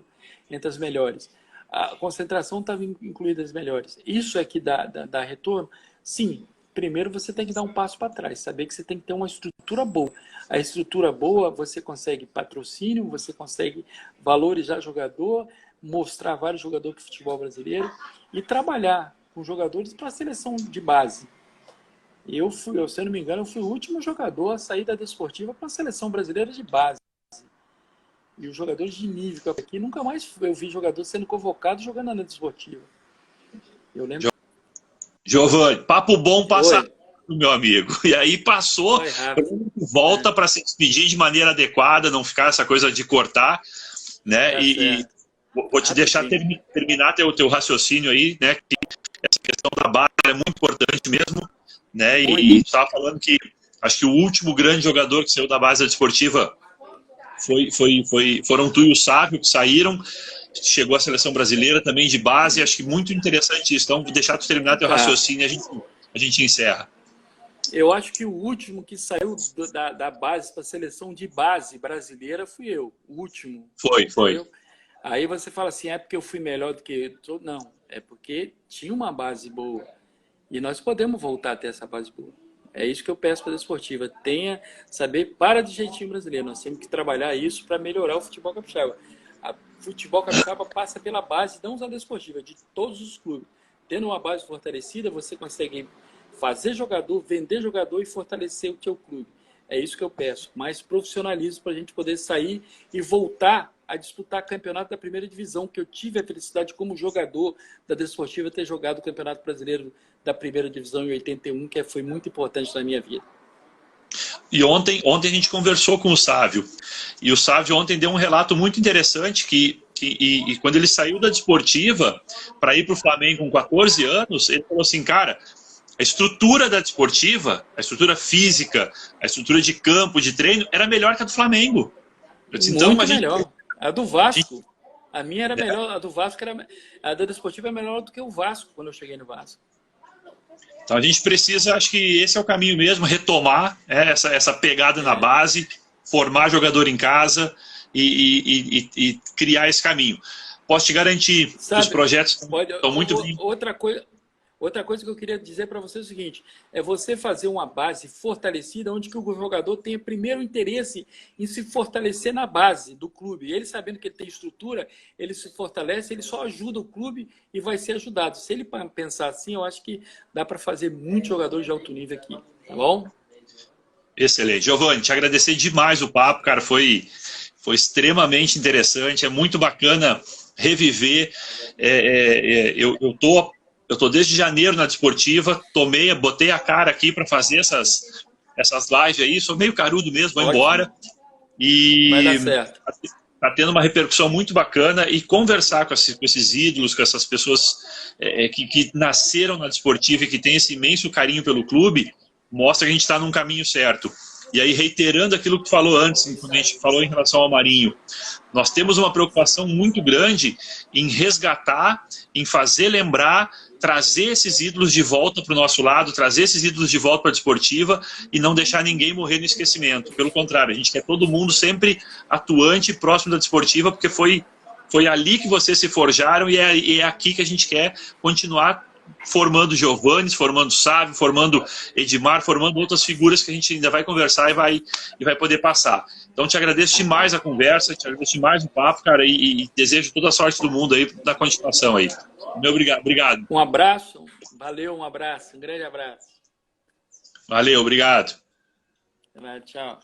entre as melhores. A concentração estava incluída as melhores. Isso é que dá retorno? Sim. Primeiro você tem que dar um passo para trás, saber que você tem que ter uma estrutura boa. A estrutura boa, você consegue patrocínio, você consegue valorizar jogador, mostrar vários jogadores de futebol brasileiro e trabalhar com jogadores para a seleção de base. Se eu não me engano, eu fui o último jogador a sair da Desportiva para a seleção brasileira de base. E os jogadores de nível aqui, nunca mais eu vi jogador sendo convocado jogando na Desportiva. Eu lembro.
Giovanni, papo bom passa rápido, meu amigo. E aí passou, volta para se despedir de maneira adequada, não ficar essa coisa de cortar, né? E vou te deixar terminar teu raciocínio aí, né? Que essa questão da base é muito importante mesmo, né? E estava falando que Acho que o último grande jogador que saiu da base da Desportiva foram tu e o Sávio, que saíram. Chegou à seleção brasileira também de base. Acho que muito interessante isso. Então, vou deixar tu terminar teu raciocínio e a gente encerra.
Eu acho que o último que saiu da base para a seleção de base brasileira fui eu. O último.
Foi.
Entendeu? Aí você fala assim, é porque eu fui melhor do que todo. Não, é porque tinha uma base boa. E nós podemos voltar a ter essa base boa. É isso que eu peço para a Desportiva. Saber para de jeitinho brasileiro. Nós temos que trabalhar isso para melhorar o futebol capixaba. O futebol capixaba passa pela base, não só da Desportiva, de todos os clubes. Tendo uma base fortalecida, você consegue fazer jogador, vender jogador e fortalecer o teu clube. É isso que eu peço. Mais profissionalismo para a gente poder sair e voltar a disputar campeonato da primeira divisão, que eu tive a felicidade como jogador da Desportiva ter jogado o Campeonato Brasileiro da primeira divisão em 81, que foi muito importante na minha vida.
E ontem a gente conversou com o Sávio. E o Sávio ontem deu um relato muito interessante e quando ele saiu da Desportiva para ir para o Flamengo com 14 anos, ele falou assim, cara, a estrutura da Desportiva, a estrutura física, a estrutura de campo, de treino, era melhor que a do Flamengo.
Eu disse, então, muito melhor. A do Vasco. A minha era melhor, a do Vasco a da Desportiva é melhor do que o Vasco quando eu cheguei no Vasco.
Então a gente precisa, acho que esse é o caminho mesmo, retomar essa pegada na base, formar jogador em casa e criar esse caminho. Posso te garantir que os projetos estão muito bem.
Outra coisa que eu queria dizer para você é o seguinte, é você fazer uma base fortalecida, onde que o jogador tenha primeiro interesse em se fortalecer na base do clube. Ele sabendo que ele tem estrutura, ele se fortalece, ele só ajuda o clube e vai ser ajudado. Se ele pensar assim, eu acho que dá para fazer muitos jogadores de alto nível aqui, tá bom?
Excelente. Giovanni, te agradecer demais o papo, cara, foi extremamente interessante, é muito bacana reviver. Eu tô desde janeiro na Desportiva, botei a cara aqui para fazer essas lives aí, sou meio carudo mesmo, vou embora. E
vai dar certo.
Tá tendo uma repercussão muito bacana e conversar com esses ídolos, com essas pessoas que nasceram na Desportiva e que têm esse imenso carinho pelo clube, mostra que a gente está num caminho certo. E aí, reiterando aquilo que tu falou antes, quando a gente falou em relação ao Marinho, nós temos uma preocupação muito grande em resgatar, em fazer lembrar, trazer esses ídolos de volta para o nosso lado, trazer esses ídolos de volta para a Desportiva e não deixar ninguém morrer no esquecimento. Pelo contrário, a gente quer todo mundo sempre atuante, próximo da Desportiva, porque foi ali que vocês se forjaram e é aqui que a gente quer continuar formando Giovanni, formando Sávio, formando Edmar, formando outras figuras que a gente ainda vai conversar e vai poder passar. Então te agradeço demais a conversa, te agradeço demais o papo, cara, e desejo toda a sorte do mundo aí na continuação aí. Meu obrigado.
Um abraço, valeu, um abraço, um grande abraço.
Valeu, obrigado.
Tchau.